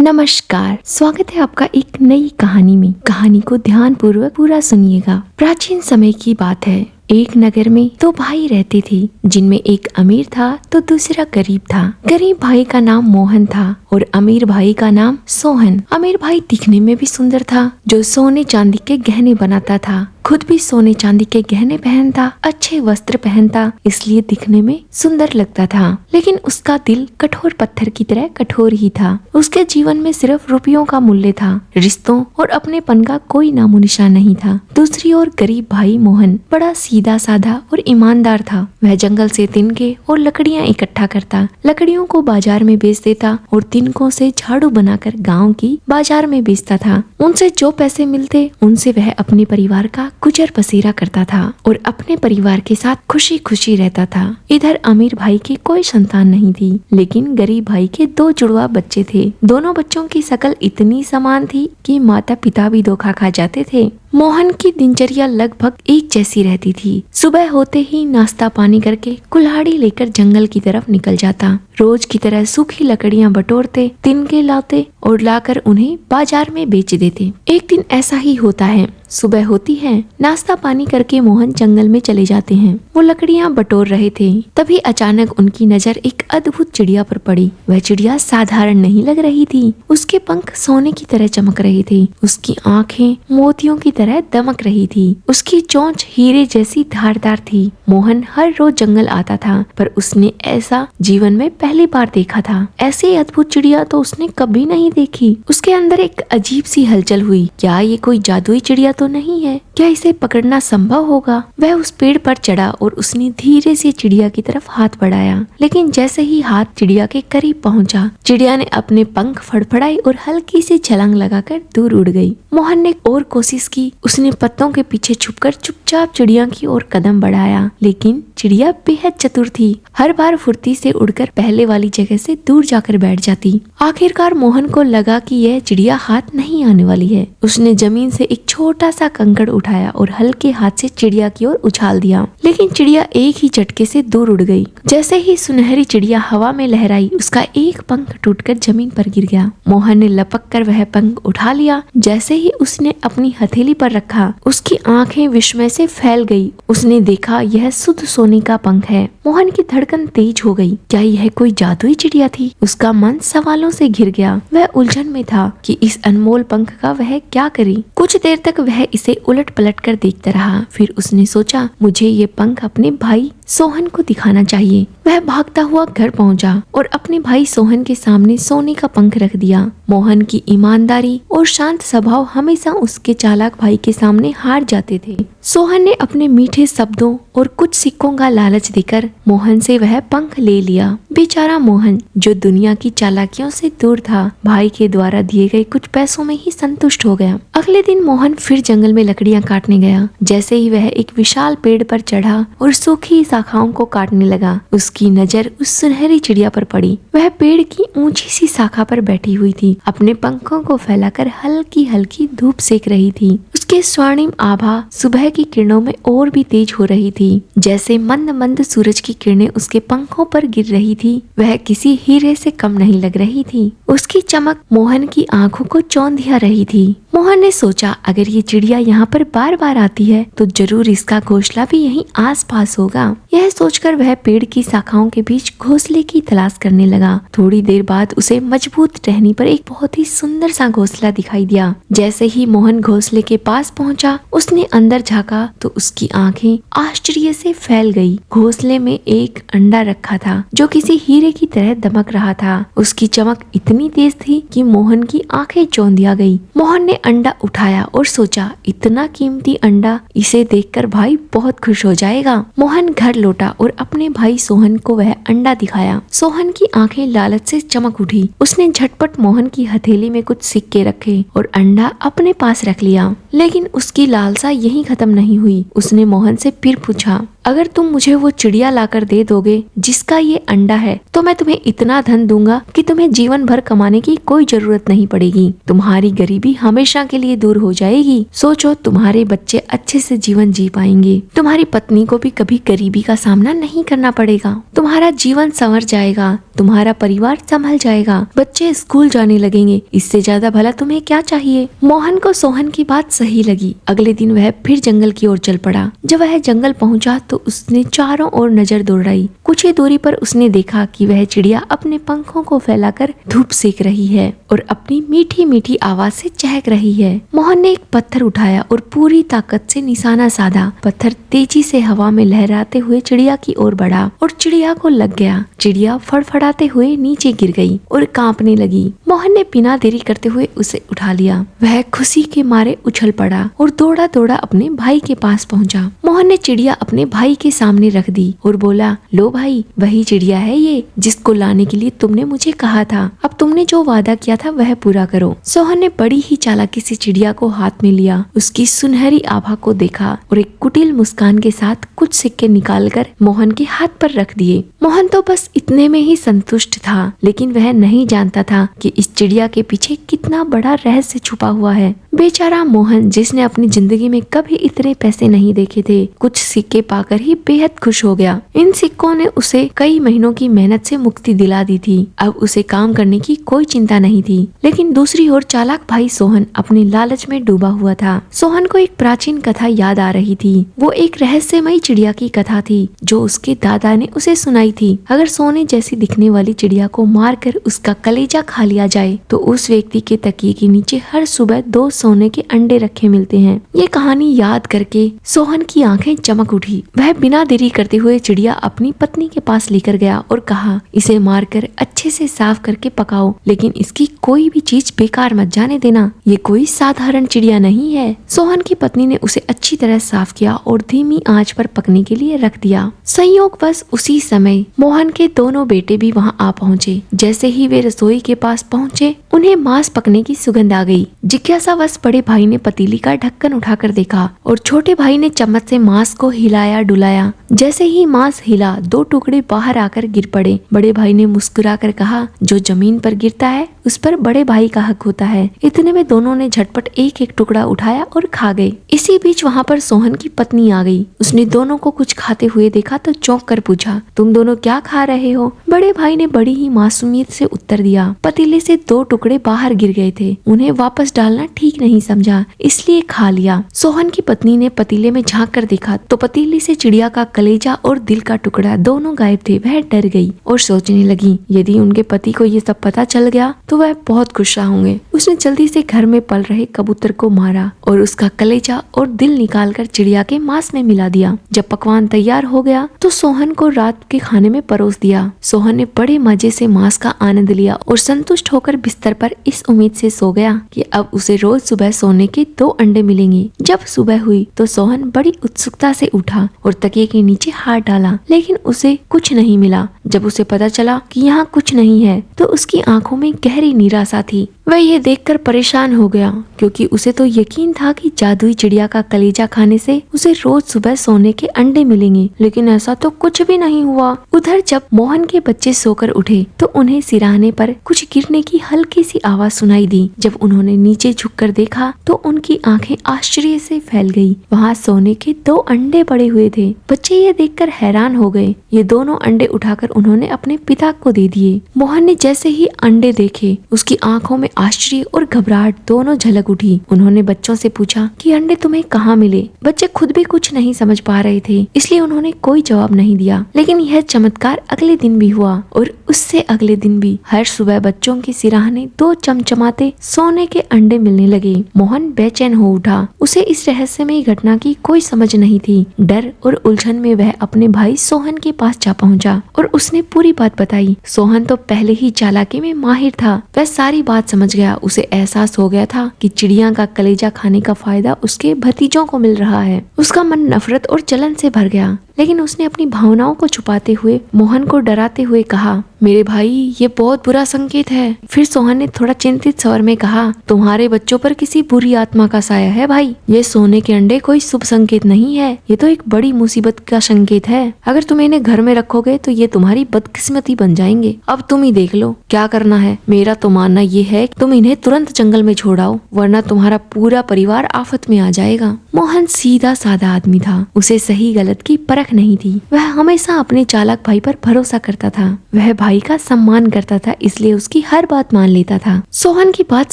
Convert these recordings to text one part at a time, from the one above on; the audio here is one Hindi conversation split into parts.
नमस्कार, स्वागत है आपका एक नई कहानी में। कहानी को ध्यान पूर्वक पूरा सुनिएगा। प्राचीन समय की बात है। एक नगर में दो भाई रहते थे, जिनमें एक अमीर था तो दूसरा गरीब था। गरीब भाई का नाम मोहन था और अमीर भाई का नाम सोहन। अमीर भाई दिखने में भी सुंदर था, जो सोने चांदी के गहने बनाता था। खुद भी सोने चांदी के गहने पहनता, अच्छे वस्त्र पहनता, इसलिए दिखने में सुंदर लगता था। लेकिन उसका दिल कठोर पत्थर की तरह कठोर ही था। उसके जीवन में सिर्फ रुपयों का मूल्य था, रिश्तों और अपनेपन का कोई नामो निशान नहीं था। दूसरी ओर गरीब भाई मोहन बड़ा सीधा साधा और ईमानदार था। वह जंगल से तिनके और लकड़ियां इकट्ठा करता, लकड़ियों को बाजार में बेच देता और तिनकों से झाड़ू बनाकर गाँव की बाजार में बेचता था। उनसे जो पैसे मिलते उनसे वह अपने परिवार का गुजर बसेरा करता था और अपने परिवार के साथ खुशी खुशी रहता था। इधर अमीर भाई की कोई संतान नहीं थी, लेकिन गरीब भाई के दो जुड़वा बच्चे थे। दोनों बच्चों की शकल इतनी समान थी कि माता पिता भी धोखा खा जाते थे। मोहन की दिनचर्या लगभग एक जैसी रहती थी। सुबह होते ही नाश्ता पानी करके कुल्हाड़ी लेकर जंगल की तरफ निकल जाता। रोज की तरह सूखी लकड़ियां बटोरते, तिनके लाते और लाकर उन्हें बाजार में बेच देते। एक दिन ऐसा ही होता है। सुबह होती है, नाश्ता पानी करके मोहन जंगल में चले जाते हैं। वो लकड़ियां बटोर रहे थे, तभी अचानक उनकी नजर एक अद्भुत चिड़िया पर पड़ी। वह चिड़िया साधारण नहीं लग रही थी। उसके पंख सोने की तरह चमक रहे थे, उसकी आंखें मोतियों की तरह दमक रही थी, उसकी चोंच हीरे जैसी धारदार थी। मोहन हर रोज जंगल आता था, पर उसने ऐसा जीवन में पहली बार देखा था। ऐसी अद्भुत चिड़िया तो उसने कभी नहीं देखी। उसके अंदर एक अजीब सी हलचल हुई। क्या ये कोई जादुई चिड़िया तो नहीं है? क्या इसे पकड़ना संभव होगा? वह उस पेड़ पर चढ़ा और उसने धीरे से चिड़िया की तरफ हाथ बढ़ाया। लेकिन जैसे ही हाथ चिड़िया के करीब पहुंचा, चिड़िया ने अपने पंख फड़फड़ाए और हल्की सी छलांग लगाकर दूर उड़ गई। मोहन ने और कोशिश की। उसने पत्तों के पीछे छुपकर चुपचाप चिड़िया की ओर कदम बढ़ाया, लेकिन चिड़िया बेहद चतुर थी। हर बार फुर्ती से उड़कर पहले वाली जगह से दूर जाकर बैठ जाती। आखिरकार मोहन को लगा कि यह चिड़िया हाथ नहीं आने वाली है। उसने जमीन से एक छोटा सा कंकड़ उठाया और हल्के हाथ से चिड़िया की ओर उछाल दिया, लेकिन चिड़िया एक ही झटके से दूर उड़ गई। जैसे ही सुनहरी चिड़िया हवा में लहराई, उसका एक पंख टूटकर जमीन पर गिर गया। मोहन ने लपक कर वह पंख उठा लिया। जैसे ही उसने अपनी हथेली पर रखा, उसकी आंखें विस्मय से फैल गई। उसने देखा यह शुद्ध सोने का पंख है। मोहन की धड़कन तेज हो गई। क्या यह कोई जादुई चिड़िया थी? उसका मन सवालों से घिर गया। वह उलझन में था कि इस अनमोल पंख का वह क्या करे। कुछ देर तक वह इसे उलट पलट कर देखता रहा। फिर उसने सोचा, मुझे ये पंख अपने भाई सोहन को दिखाना चाहिए। वह भागता हुआ घर पहुंचा और अपने भाई सोहन के सामने सोने का पंख रख दिया। मोहन की ईमानदारी और शांत स्वभाव हमेशा उसके चालाक भाई के सामने हार जाते थे। सोहन ने अपने मीठे शब्दों और कुछ सिक्कों का लालच देकर मोहन से वह पंख ले लिया। बेचारा मोहन, जो दुनिया की चालाकियों से दूर था, भाई के द्वारा दिए गए कुछ पैसों में ही संतुष्ट हो गया। अगले दिन मोहन फिर जंगल में लकड़ियां काटने गया। जैसे ही वह एक विशाल पेड़ पर चढ़ा और सूखी शाखाओं को काटने लगा, उसकी नजर उस सुनहरी चिड़िया पर पड़ी। वह पेड़ की ऊंची सी शाखा पर बैठी हुई थी, अपने पंखों को फैलाकर हल्की हल्की धूप सेक रही थी। उसके स्वर्णिम आभा सुबह की किरणों में और भी तेज हो रही थी। जैसे मंद मंद सूरज की किरणें उसके पंखों पर गिर रही थी, वह किसी हीरे से कम नहीं लग रही थी। उसकी चमक मोहन की आंखों को चौंधिया रही थी। मोहन ने सोचा, अगर ये चिड़िया यहाँ पर बार बार आती है तो जरूर इसका घोंसला भी यहीं आसपास होगा। यह सोचकर वह पेड़ की शाखाओं के बीच घोंसले की तलाश करने लगा। थोड़ी देर बाद उसे मजबूत टहनी पर एक बहुत ही सुंदर सा घोंसला दिखाई दिया। जैसे ही मोहन घोंसले के पास पहुंचा, उसने अंदर झांका तो उसकी आंखें आश्चर्य से फैल गई। घोंसले में एक अंडा रखा था, जो किसी हीरे की तरह दमक रहा था। उसकी चमक इतनी तेज थी कि मोहन की आंखें चौंधिया गई। मोहन ने अंडा उठाया और सोचा, इतना कीमती अंडा, इसे देखकर भाई बहुत खुश हो जाएगा। मोहन घर लौटा और अपने भाई सोहन को वह अंडा दिखाया। सोहन की आंखें लालच से चमक उठी। उसने झटपट मोहन की हथेली में कुछ सिक्के रखे और अंडा अपने पास रख लिया। लेकिन उसकी लालसा यहीं खत्म नहीं हुई। उसने मोहन से फिर पूछा, अगर तुम मुझे वो चिड़िया लाकर दे दोगे जिसका ये अंडा है, तो मैं तुम्हें इतना धन दूंगा कि तुम्हें जीवन भर कमाने की कोई जरूरत नहीं पड़ेगी। तुम्हारी गरीबी हमेशा के लिए दूर हो जाएगी। सोचो, तुम्हारे बच्चे अच्छे से जीवन जी पाएंगे। तुम्हारी पत्नी को भी कभी गरीबी का सामना नहीं करना पड़ेगा। तुम्हारा जीवन संवर जाएगा, तुम्हारा परिवार संभल जाएगा, बच्चे स्कूल जाने लगेंगे। इससे ज्यादा भला तुम्हें क्या चाहिए। मोहन को सोहन की बात सही लगी। अगले दिन वह फिर जंगल की ओर चल पड़ा। जब वह जंगल पहुंचा तो उसने चारों ओर नजर दौड़ाई। कुछ ही दूरी पर उसने देखा कि वह चिड़िया अपने पंखों को फैलाकर धूप सेक रही है और अपनी मीठी मीठी आवाज से चहक रही है। मोहन ने एक पत्थर उठाया और पूरी ताकत से निशाना साधा। पत्थर तेजी से हवा में लहराते हुए चिड़िया की ओर बढ़ा और चिड़िया को लग गया। चिड़िया फड़फड़ाते हुए नीचे गिर गई और कांपने लगी। मोहन ने बिना देरी करते हुए उसे उठा लिया। वह खुशी के मारे उछल पड़ा और दौड़ा दौड़ा अपने भाई के पास पहुंचा। मोहन ने चिड़िया अपने भाई के सामने रख दी और बोला, लो भाई, वही चिड़िया है ये जिसको लाने के लिए तुमने मुझे कहा था। अब तुमने जो वादा किया था वह पूरा करो। सोहन ने बड़ी ही चालाकी से चिड़िया को हाथ में लिया, उसकी सुनहरी आभा को देखा और एक कुटिल मुस्कान के साथ कुछ सिक्के निकालकर मोहन के हाथ पर रख दिए। मोहन तो बस इतने में ही संतुष्ट था, लेकिन वह नहीं जानता था कि इस चिड़िया के पीछे कितना बड़ा रहस्य छुपा हुआ है। बेचारा मोहन, जिसने अपनी जिंदगी में कभी इतने पैसे नहीं देखे थे, कुछ सिक्के पाकर ही बेहद खुश हो गया। इन सिक्कों ने उसे कई महीनों की मेहनत से मुक्ति दिला दी थी। अब उसे काम करने की कोई चिंता नहीं थी। लेकिन दूसरी ओर चालाक भाई सोहन अपने लालच में डूबा हुआ था। सोहन को एक प्राचीन कथा याद आ रही थी। वो एक रहस्यमयी चिड़िया की कथा थी जो उसके दादा ने उसे सुनाई थी। अगर सोने जैसी दिखने वाली चिड़िया को मारकर उसका कलेजा खा लिया जाए तो उस व्यक्ति के तकिए के नीचे हर सुबह 2 सोने के अंडे रखे मिलते हैं। ये कहानी याद करके सोहन की आंखें चमक उठी। वह बिना देरी करते हुए चिड़िया अपनी पत्नी के पास लेकर गया और कहा, इसे मारकर अच्छे से साफ करके पकाओ, लेकिन इसकी कोई भी चीज बेकार मत जाने देना। ये कोई साधारण चिड़िया नहीं है। सोहन की पत्नी ने उसे अच्छी तरह साफ किया और धीमी आंच पर पकने के लिए रख दिया। संयोगवश उसी समय मोहन के दोनों बेटे भी वहां आ पहुंचे। जैसे ही वे रसोई के पास पहुंचे, उन्हें मांस पकने की सुगंध आ गई। जिज्ञासावश बड़े भाई ने पतीली का ढक्कन उठाकर देखा और छोटे भाई ने चम्मच से मांस को हिलाया डुलाया। जैसे ही मांस हिला, 2 टुकड़े बाहर आकर गिर पड़े। बड़े भाई ने मुस्कुराकर कहा, जो जमीन पर गिरता है उस पर बड़े भाई का हक होता है। इतने में दोनों ने झटपट एक एक टुकड़ा उठाया और खा गए। इसी बीच वहाँ पर सोहन की पत्नी आ गई। उसने दोनों को कुछ खाते हुए देखा तो चौंक कर पूछा, तुम दोनों क्या खा रहे हो? बड़े भाई ने बड़ी ही मासूमियत से उत्तर दिया, पतीले से 2 टुकड़े बाहर गिर गए थे, उन्हें वापस डालना ठीक नहीं समझा, इसलिए खा लिया। सोहन की पत्नी ने पतीले में झांक कर देखा तो पतीले से चिड़िया का कलेजा और दिल का टुकड़ा दोनों गायब थे। वह डर गई और सोचने लगी, यदि उनके पति को ये सब पता चल गया तो वह बहुत गुस्सा होंगे। उसने जल्दी से घर में पल रहे कबूतर को मारा और उसका कलेजा और दिल निकालकर चिड़िया के मांस में मिला दिया। जब पकवान तैयार हो गया तो सोहन को रात के खाने में परोस दिया। सोहन ने बड़े मजे से मांस का आनंद लिया और संतुष्ट होकर बिस्तर पर इस उम्मीद से सो गया कि अब उसे रोज सुबह सोने के 2 अंडे मिलेंगे। जब सुबह हुई तो सोहन बड़ी उत्सुकता से उठा और तकिए के नीचे हाथ डाला, लेकिन उसे कुछ नहीं मिला। जब उसे पता चला कि यहाँ कुछ नहीं है तो उसकी आंखों में गहरी निराशा थी। वह ये देखकर परेशान हो गया, क्योंकि उसे तो यकीन था कि जादुई चिड़िया का कलेजा खाने से उसे रोज सुबह सोने के अंडे मिलेंगे, लेकिन ऐसा तो कुछ भी नहीं हुआ। उधर जब मोहन के बच्चे सोकर उठे तो उन्हें सिरहाने पर कुछ गिरने की हल्की सी आवाज सुनाई दी। जब उन्होंने नीचे झुककर देखा तो उनकी आंखें आश्चर्य से फैल गई। वहाँ सोने के 2 अंडे पड़े हुए थे। बच्चे ये देखकर हैरान हो गए। ये दोनों अंडे उठाकर उन्होंने अपने पिता को दे दिए। मोहन ने जैसे ही अंडे देखे, उसकी आंखों में आश्चर्य और घबराहट दोनों झलक उठी। उन्होंने बच्चों से पूछा कि अंडे तुम्हें कहाँ मिले? बच्चे खुद भी कुछ नहीं समझ पा रहे थे, इसलिए उन्होंने कोई जवाब नहीं दिया। लेकिन यह चमत्कार अगले दिन भी हुआ और उससे अगले दिन भी हर सुबह बच्चों के सिरहाने 2 चमचमाते सोने के अंडे मिलने लगे। मोहन बेचैन हो उठा। उसे इस रहस्यमयी घटना की कोई समझ नहीं थी। डर और उलझन में वह अपने भाई सोहन के पास जा पहुंचा और उसने पूरी बात बताई। सोहन तो पहले ही चालाकी में माहिर था। वह सारी बात समझ गया। उसे एहसास हो गया था कि चिड़िया का कलेजा खाने का फायदा उसके भतीजों को मिल रहा है। उसका मन नफरत और जलन से भर गया। लेकिन उसने अपनी भावनाओं को छुपाते हुए मोहन को डराते हुए कहा, मेरे भाई ये बहुत बुरा संकेत है। फिर सोहन ने थोड़ा चिंतित स्वर में कहा, तुम्हारे बच्चों पर किसी बुरी आत्मा का साया है भाई। ये सोने के अंडे कोई शुभ संकेत नहीं है, ये तो एक बड़ी मुसीबत का संकेत है। अगर तुम इन्हें घर में रखोगे तो ये तुम्हारी बदकिस्मती बन जाएंगे। अब तुम ही देख लो क्या करना है। मेरा तो मानना ये है कि तुम इन्हें तुरंत जंगल में छोड़ाओ, वरना तुम्हारा पूरा परिवार आफत में आ जाएगा। मोहन सीधा साधा आदमी था, उसे सही गलत की परख नहीं थी। वह हमेशा अपने चालाक भाई पर भरोसा करता था। वह भाई का सम्मान करता था, इसलिए उसकी हर बात मान लेता था। सोहन की बात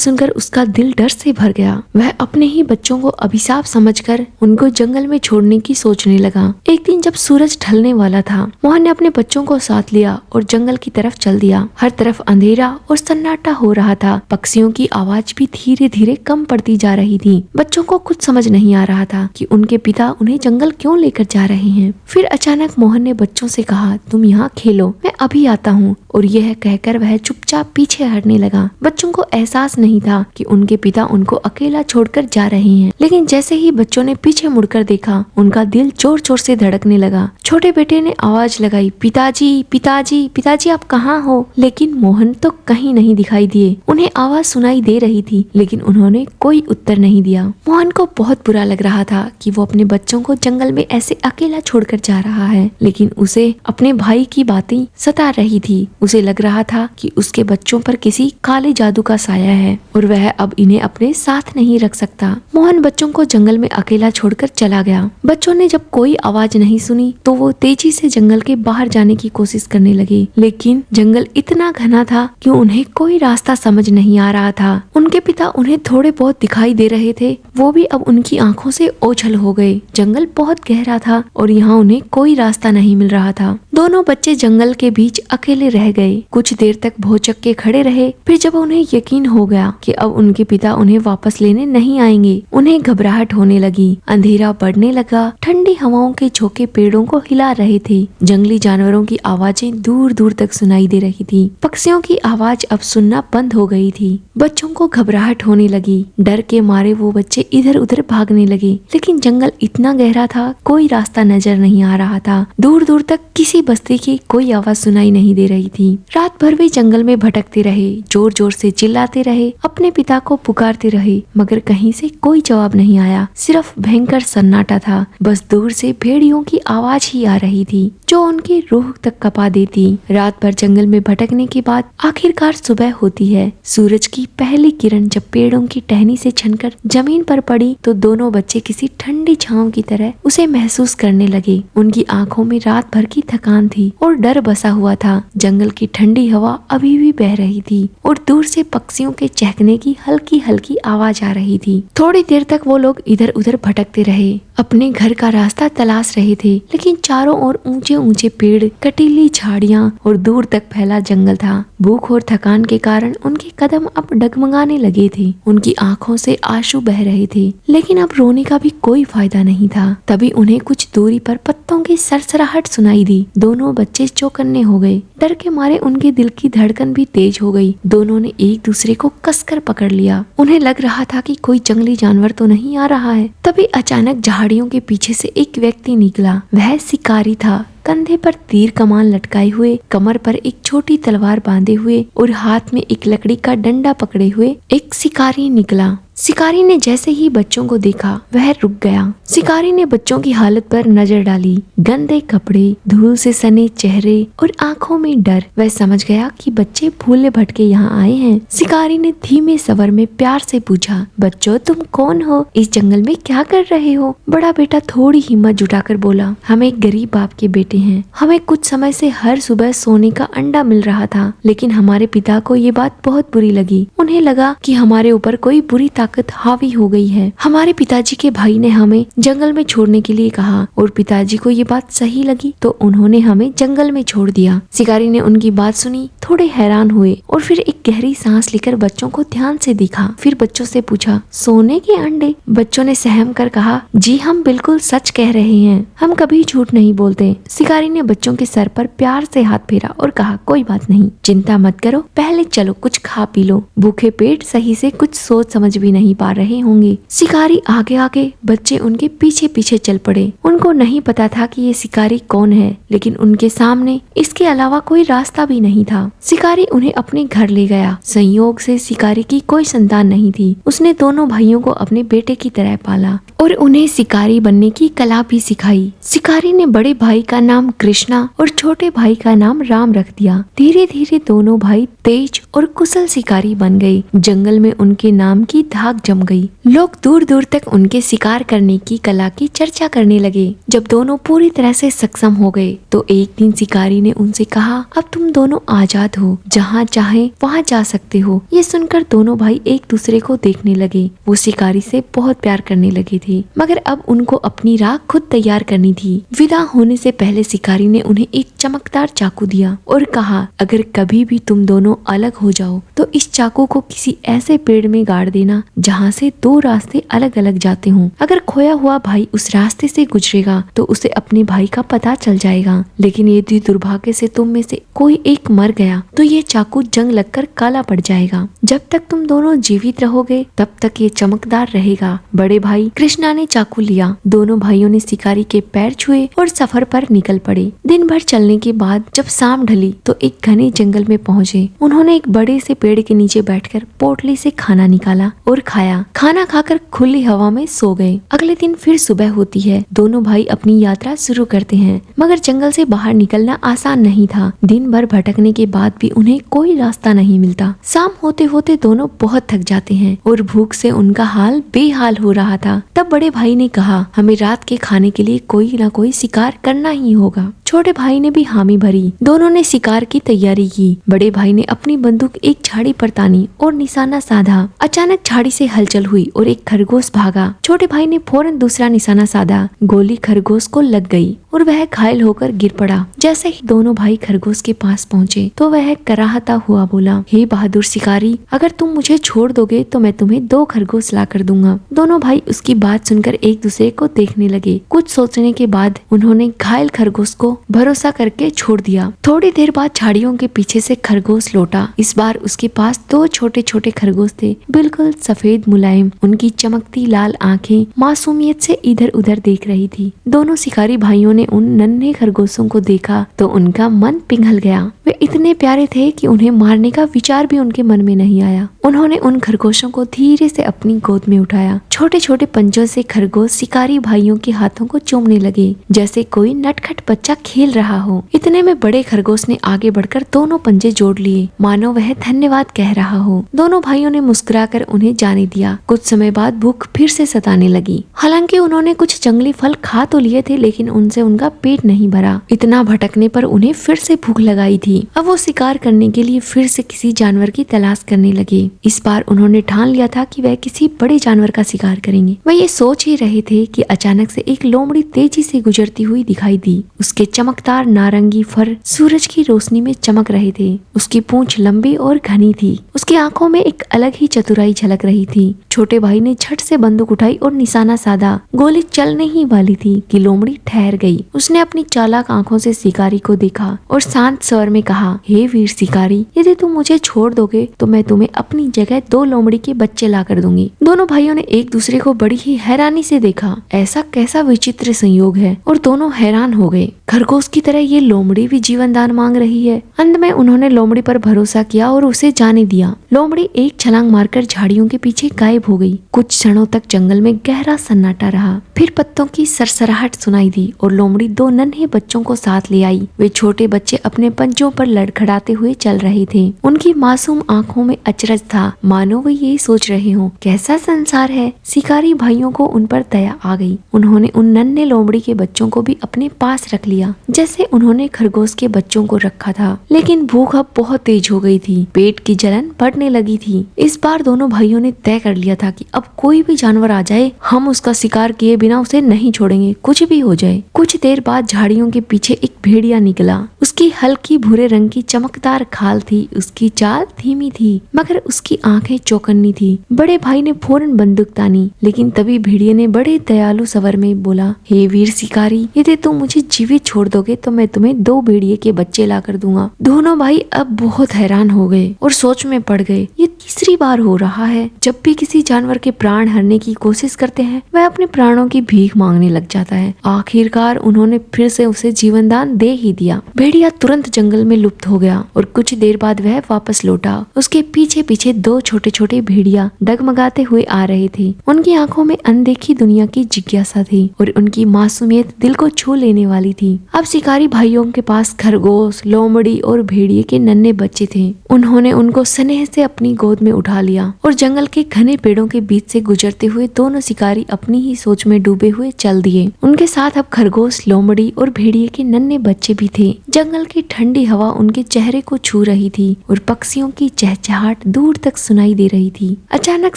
सुनकर उसका दिल डर से भर गया। वह अपने ही बच्चों को अभिशाप समझकर उनको जंगल में छोड़ने की सोचने लगा। एक दिन जब सूरज ढलने वाला था, मोहन ने अपने बच्चों को साथ लिया और जंगल की तरफ चल दिया। हर तरफ अंधेरा और सन्नाटा हो रहा था। पक्षियों की आवाज भी धीरे धीरे कम पड़ती जा रही थी। बच्चों को कुछ समझ नहीं आ रहा था कि उनके पिता उन्हें जंगल क्यों लेकर जा रहे हैं। फिर अचानक मोहन ने बच्चों से कहा, तुम यहाँ खेलो, मैं अभी आता हूँ। और यह कहकर वह चुपचाप पीछे हटने लगा। बच्चों को एहसास नहीं था कि उनके पिता उनको अकेला छोड़कर जा रहे हैं, लेकिन जैसे ही बच्चों ने पीछे मुड़कर देखा, उनका दिल जोर जोर से धड़कने लगा। छोटे बेटे ने आवाज लगाई, पिताजी पिताजी पिताजी आप कहाँ हो? लेकिन मोहन तो कहीं नहीं दिखाई दिए। उन्हें आवाज सुनाई दे रही थी, लेकिन उन्होंने कोई उत्तर नहीं दिया। मोहन को बहुत बुरा लग रहा था कि वो अपने बच्चों को जंगल में ऐसे अकेला छोड़कर जा रहा है, लेकिन उसे अपने भाई की बातें सता रही थी। उसे लग रहा था कि उसके बच्चों पर किसी काले जादू का साया है और वह अब इन्हें अपने साथ नहीं रख सकता। मोहन बच्चों को जंगल में अकेला छोड़कर चला गया। बच्चों ने जब कोई आवाज नहीं सुनी तो वो तेजी से जंगल के बाहर जाने की कोशिश करने लगे, लेकिन जंगल इतना घना था कि उन्हें कोई रास्ता समझ नहीं आ रहा था। उनके पिता उन्हें थोड़े बहुत दिखाई दे रहे थे, वो भी अब उनकी आंखों से ओझल हो गए। जंगल बहुत गहरा था और यहाँ उन्हें कोई रास्ता नहीं मिल रहा था। दोनों बच्चे जंगल के बीच अकेले रह गए। कुछ देर तक भौचक के खड़े रहे। फिर जब उन्हें यकीन हो गया कि अब उनके पिता उन्हें वापस लेने नहीं आएंगे, उन्हें घबराहट होने लगी। अंधेरा बढ़ने लगा। ठंडी हवाओं के झोंके पेड़ों को हिला रहे थे। जंगली जानवरों की आवाजें दूर दूर तक सुनाई दे रही थी। पक्षियों की आवाज अब सुनना बंद हो गई थी। बच्चों को घबराहट होने लगी। डर के मारे वो बच्चे इधर उधर भागने लगे, लेकिन जंगल इतना गहरा था, कोई रास्ता नजर नहीं आ रहा था। दूर दूर तक किसी बस्ती की कोई आवाज सुनाई नहीं दे रही थी। रात भर वे जंगल में भटकते रहे, जोर जोर से चिल्लाते रहे, अपने पिता को पुकारते रहे, मगर कहीं से कोई जवाब नहीं आया। सिर्फ भयंकर सन्नाटा था। बस दूर से भेड़ियों की आवाज ही आ रही थी, जो उनकी रूह तक कपा देती। रात भर जंगल में भटकने के बाद आखिरकार सुबह होती है। सूरज की पहली किरण जब पेड़ों की टहनी से छनकर जमीन पर पड़ी तो दोनों बच्चे किसी ठंडी छांव की तरह उसे महसूस करने लगे। उनकी आंखों में रात भर की थकान थी और डर बसा हुआ था। जंगल की ठंडी हवा अभी भी बह रही थी और दूर से पक्षियों के चहकने की हल्की हल्की आवाज आ रही थी। थोड़ी देर तक वो लोग इधर उधर भटकते रहे, अपने घर का रास्ता तलाश रहे थे, लेकिन चारों ओर ऊंचे ऊंचे पेड़, कटीली झाड़ियां और दूर तक फैला जंगल था। भूख और थकान के कारण उनके कदम अब डगमगाने लगे थे। उनकी आंखों से आंसू बह रहे थे, लेकिन अब रोने का भी कोई फायदा नहीं था। तभी उन्हें कुछ दूरी पर पत्तों की सरसराहट सुनाई दी। दोनों बच्चे चौकन्ने हो गए। डर के मारे उनके दिल की धड़कन भी तेज हो गई। दोनों ने एक दूसरे को कसकर पकड़ लिया। उन्हें लग रहा था कि कोई जंगली जानवर तो नहीं आ रहा है। तभी अचानक झाड़ियों के पीछे से एक व्यक्ति निकला। वह शिकारी था। कंधे पर तीर कमान लटकाए हुए, कमर पर एक छोटी तलवार बांधे हुए और हाथ में एक लकड़ी का डंडा पकड़े हुए एक शिकारी निकला। शिकारी ने जैसे ही बच्चों को देखा वह रुक गया। शिकारी ने बच्चों की हालत पर नजर डाली। गंदे कपड़े, धूल से सने चेहरे और आंखों में डर। वह समझ गया कि बच्चे भूले भटके यहाँ आए हैं। शिकारी ने धीमे स्वर में प्यार से पूछा, बच्चों तुम कौन हो? इस जंगल में क्या कर रहे हो? बड़ा बेटा थोड़ी हिम्मत जुटाकर बोला, हम एक गरीब बाप के बेटे हैं। हमें कुछ समय से हर सुबह सोने का अंडा मिल रहा था, लेकिन हमारे पिता को ये बात बहुत बुरी लगी। उन्हें लगा कि हमारे ऊपर कोई बुरी ताकत हावी हो गई है। हमारे पिताजी के भाई ने हमें जंगल में छोड़ने के लिए कहा और पिताजी को ये बात सही लगी तो उन्होंने हमें जंगल में छोड़ दिया। शिकारी ने उनकी बात सुनी, थोड़े हैरान हुए और फिर एक गहरी सांस लेकर बच्चों को ध्यान से देखा। फिर बच्चों से पूछा, सोने के अंडे? बच्चों ने सहम कर कहा, जी हम बिल्कुल सच कह रहे हैं, हम कभी झूठ नहीं बोलते। शिकारी ने बच्चों के सर पर प्यार से हाथ फेरा और कहा, कोई बात नहीं, चिंता मत करो, पहले चलो कुछ खा पी लो। भूखे पेट सही से कुछ सोच समझ भी नहीं पा रहे होंगे। शिकारी आगे आगे, बच्चे उनके पीछे पीछे चल पड़े। उनको नहीं पता था कि ये शिकारी कौन है, लेकिन उनके सामने इसके अलावा कोई रास्ता भी नहीं था। शिकारी उन्हें अपने घर ले गया। संयोग से शिकारी की कोई संतान नहीं थी। उसने दोनों भाइयों को अपने बेटे की तरह पाला और उन्हें शिकारी बनने की कला भी सिखाई। शिकारी ने बड़े भाई का नाम कृष्णा और छोटे भाई का नाम राम रख दिया। धीरे धीरे दोनों भाई तेज और कुशल शिकारी बन गए। जंगल में उनके नाम की धाक जम गई। लोग दूर दूर तक उनके शिकार करने की कला की चर्चा करने लगे। जब दोनों पूरी तरह से सक्षम हो गए तो एक दिन शिकारी ने उनसे कहा, अब तुम दोनों आजाद हो, जहाँ चाहे वहाँ जा सकते हो। ये सुनकर दोनों भाई एक दूसरे को देखने लगे। वो शिकारी से बहुत प्यार करने लगे थे, मगर अब उनको अपनी राह खुद तैयार करनी थी। विदा होने से पहले शिकारी ने उन्हें एक चमकदार चाकू दिया और कहा, अगर कभी भी तुम दोनों अलग हो जाओ तो इस चाकू को किसी ऐसे पेड़ में गाड़ देना जहाँ से दो रास्ते अलग अलग जाते हों। अगर खोया हुआ भाई उस रास्ते से गुजरेगा तो उसे अपने भाई का पता चल जाएगा, लेकिन यदि दुर्भाग्य से तुम में से कोई एक मर गया तो ये चाकू जंग लगकर काला पड़ जाएगा। जब तक तुम दोनों जीवित रहोगे तब तक ये चमकदार रहेगा। बड़े भाई कृष्णा ने चाकू लिया। दोनों भाइयों ने शिकारी के पैर छुए और सफर पर निकल पड़े। दिन भर चलने के बाद जब शाम ढली तो एक घने जंगल में पहुँचे। उन्होंने एक बड़े से पेड़ के नीचे बैठकर पोटली से खाना निकाला और खाया। खाना खाकर खुली हवा में सो गए। अगले दिन फिर सुबह होती है। दोनों भाई अपनी यात्रा शुरू करते हैं, मगर जंगल से बाहर निकलना आसान नहीं था। दिन भर भटकने के बाद भी उन्हें कोई रास्ता नहीं मिलता। शाम होते होते दोनों बहुत थक जाते हैं और भूख से उनका हाल बेहाल हो रहा था। तब बड़े भाई ने कहा, हमें रात के खाने के लिए कोई ना कोई शिकार करना ही होगा। छोटे भाई ने भी हामी भरी। दोनों ने शिकार की तैयारी की। बड़े भाई ने अपनी बंदूक एक झाड़ी पर तानी और निशाना साधा। अचानक झाड़ी से हलचल हुई और एक खरगोश भागा। छोटे भाई ने फौरन दूसरा निशाना साधा। गोली खरगोश को लग गई और वह घायल होकर गिर पड़ा। जैसे ही दोनों भाई खरगोश के पास पहुँचे तो वह कराहता हुआ बोला, हे बहादुर शिकारी, अगर तुम मुझे छोड़ दोगे तो मैं तुम्हें 2 खरगोश ला कर दूंगा। दोनों भाई उसकी बात सुनकर एक दूसरे को देखने लगे। कुछ सोचने के बाद उन्होंने घायल खरगोश को भरोसा करके छोड़ दिया। थोड़ी देर बाद झाड़ियों के पीछे से खरगोश लौटा। इस बार उसके पास 2 छोटे छोटे खरगोश थे, बिल्कुल सफेद मुलायम। उनकी चमकती लाल आंखें मासूमियत से इधर उधर देख रही थी। दोनों शिकारी भाइयों ने उन नन्हे खरगोशों को देखा तो उनका मन पिघल गया। वे इतने प्यारे थे कि उन्हें मारने का विचार भी उनके मन में नहीं आया। उन्होंने उन खरगोशों को धीरे से अपनी गोद में उठाया। छोटे छोटे पंजों से खरगोश शिकारी भाइयों के हाथों को चूमने लगे, जैसे कोई नटखट बच्चा खेल रहा हो। इतने में बड़े खरगोश ने आगे बढ़कर दोनों पंजे जोड़ लिए, मानो वह धन्यवाद कह रहा हो। दोनों भाइयों ने मुस्कुराकर उन्हें जाने दिया। कुछ समय बाद भूख फिर से सताने लगी। हालांकि उन्होंने कुछ जंगली फल खा तो लिए थे, लेकिन उनसे उनका पेट नहीं भरा। इतना भटकने पर उन्हें फिर से भूख लगाई थी। अब वो शिकार करने के लिए फिर से किसी जानवर की तलाश करने लगे। इस बार उन्होंने ठान लिया था कि वह किसी बड़े जानवर का शिकार करेंगे। वह ये सोच ही रहे थे कि अचानक से एक लोमड़ी तेजी से गुजरती हुई दिखाई दी। उसके चमकदार नारंगी फर सूरज की रोशनी में चमक रहे थे। उसकी पूंछ लंबी और घनी थी। उसकी आंखों में एक अलग ही चतुराई झलक रही थी। छोटे भाई ने झट से बंदूक उठाई और निशाना साधा। गोली चलने ही वाली थी कि लोमड़ी ठहर गई। उसने अपनी चालाक आंखों से शिकारी को देखा और शांत स्वर में कहा, हे वीर शिकारी, यदि तुम मुझे छोड़ दोगे तो मैं तुम्हें अपनी जगह 2 लोमड़ी के बच्चे ला कर दूंगी। दोनों भाइयों ने एक दूसरे को बड़ी ही हैरानी से देखा। ऐसा कैसा विचित्र संयोग है, और दोनों हैरान हो गए। खरगोश की तरह ये लोमड़ी भी जीवन दान मांग रही है। अंत में उन्होंने लोमड़ी पर भरोसा किया और उसे जाने दिया। लोमड़ी एक छलांग मारकर झाड़ियों के पीछे गायब हो गई। कुछ क्षणों तक जंगल में गहरा सन्नाटा रहा। फिर पत्तों की सरसराहट सुनाई दी और लोमड़ी 2 नन्हे बच्चों को साथ ले आई। वे छोटे बच्चे अपने पंजों पर लड़खड़ाते हुए चल रहे थे। उनकी मासूम आंखों में अचरज था, मानो वे यही सोच रहे हों, कैसा संसार है। शिकारी भाइयों को उन पर दया आ गई। उन्होंने उन नन्हे लोमड़ी के बच्चों को भी अपने पास रख लिया, जैसे उन्होंने खरगोश के बच्चों को रखा था। लेकिन भूख अब बहुत तेज हो गई थी। पेट की जलन बढ़ने लगी थी। इस बार दोनों भाइयों ने तय कर लिया था कि अब कोई भी जानवर आ जाए, हम उसका शिकार किए बिना उसे नहीं छोड़ेंगे, कुछ भी हो जाए। कुछ देर बाद झाड़ियों के पीछे एक भेड़िया निकला। उसकी हल्की भूरे रंग की चमकदार खाल थी। उसकी चाल धीमी थी, मगर उसकी आंखें चौकन्नी थी। बड़े भाई ने फौरन बंदूक तानी, लेकिन तभी भेड़िए ने बड़े दयालु स्वर में बोला, हे वीर शिकारी, यदि तुम मुझे जीवित जीवित छोड़ दोगे तो मैं तुम्हें 2 भेड़िए के बच्चे ला कर दूंगा। दोनों भाई अब बहुत हैरान हो गए और सोच में पड़ गए। ये तीसरी बार हो रहा है, जब भी किसी जानवर के प्राण हरने की कोशिश करते हैं वह अपने प्राणों की भीख मांगने लग जाता है। आखिरकार उन्होंने फिर से उसे जीवन दान दे ही दिया। भेड़िया तुरंत जंगल में लुप्त हो गया और कुछ देर बाद वह वापस लौटा। उसके पीछे पीछे 2 छोटे छोटे भेड़िया डगमगाते हुए आ रहे थे। उनकी आंखों में अनदेखी दुनिया की जिज्ञासा थी और उनकी मासूमियत दिल को छू लेने वाली थी। अब शिकारी भाइयों के पास खरगोश, लोमड़ी और भेड़िए के नन्हे बच्चे थे। उन्होंने उनको स्नेह से अपनी गोद में उठा लिया और जंगल के घने पेड़ों के बीच से गुजरते हुए दोनों शिकारी अपनी ही सोच में डूबे हुए चल दिए। उनके साथ अब खरगोश, लोमड़ी और भेड़िए के नन्हे बच्चे भी थे। जंगल की ठंडी हवा उनके चेहरे को छू रही थी और पक्षियों की चहचहाट दूर तक सुनाई दे रही थी। अचानक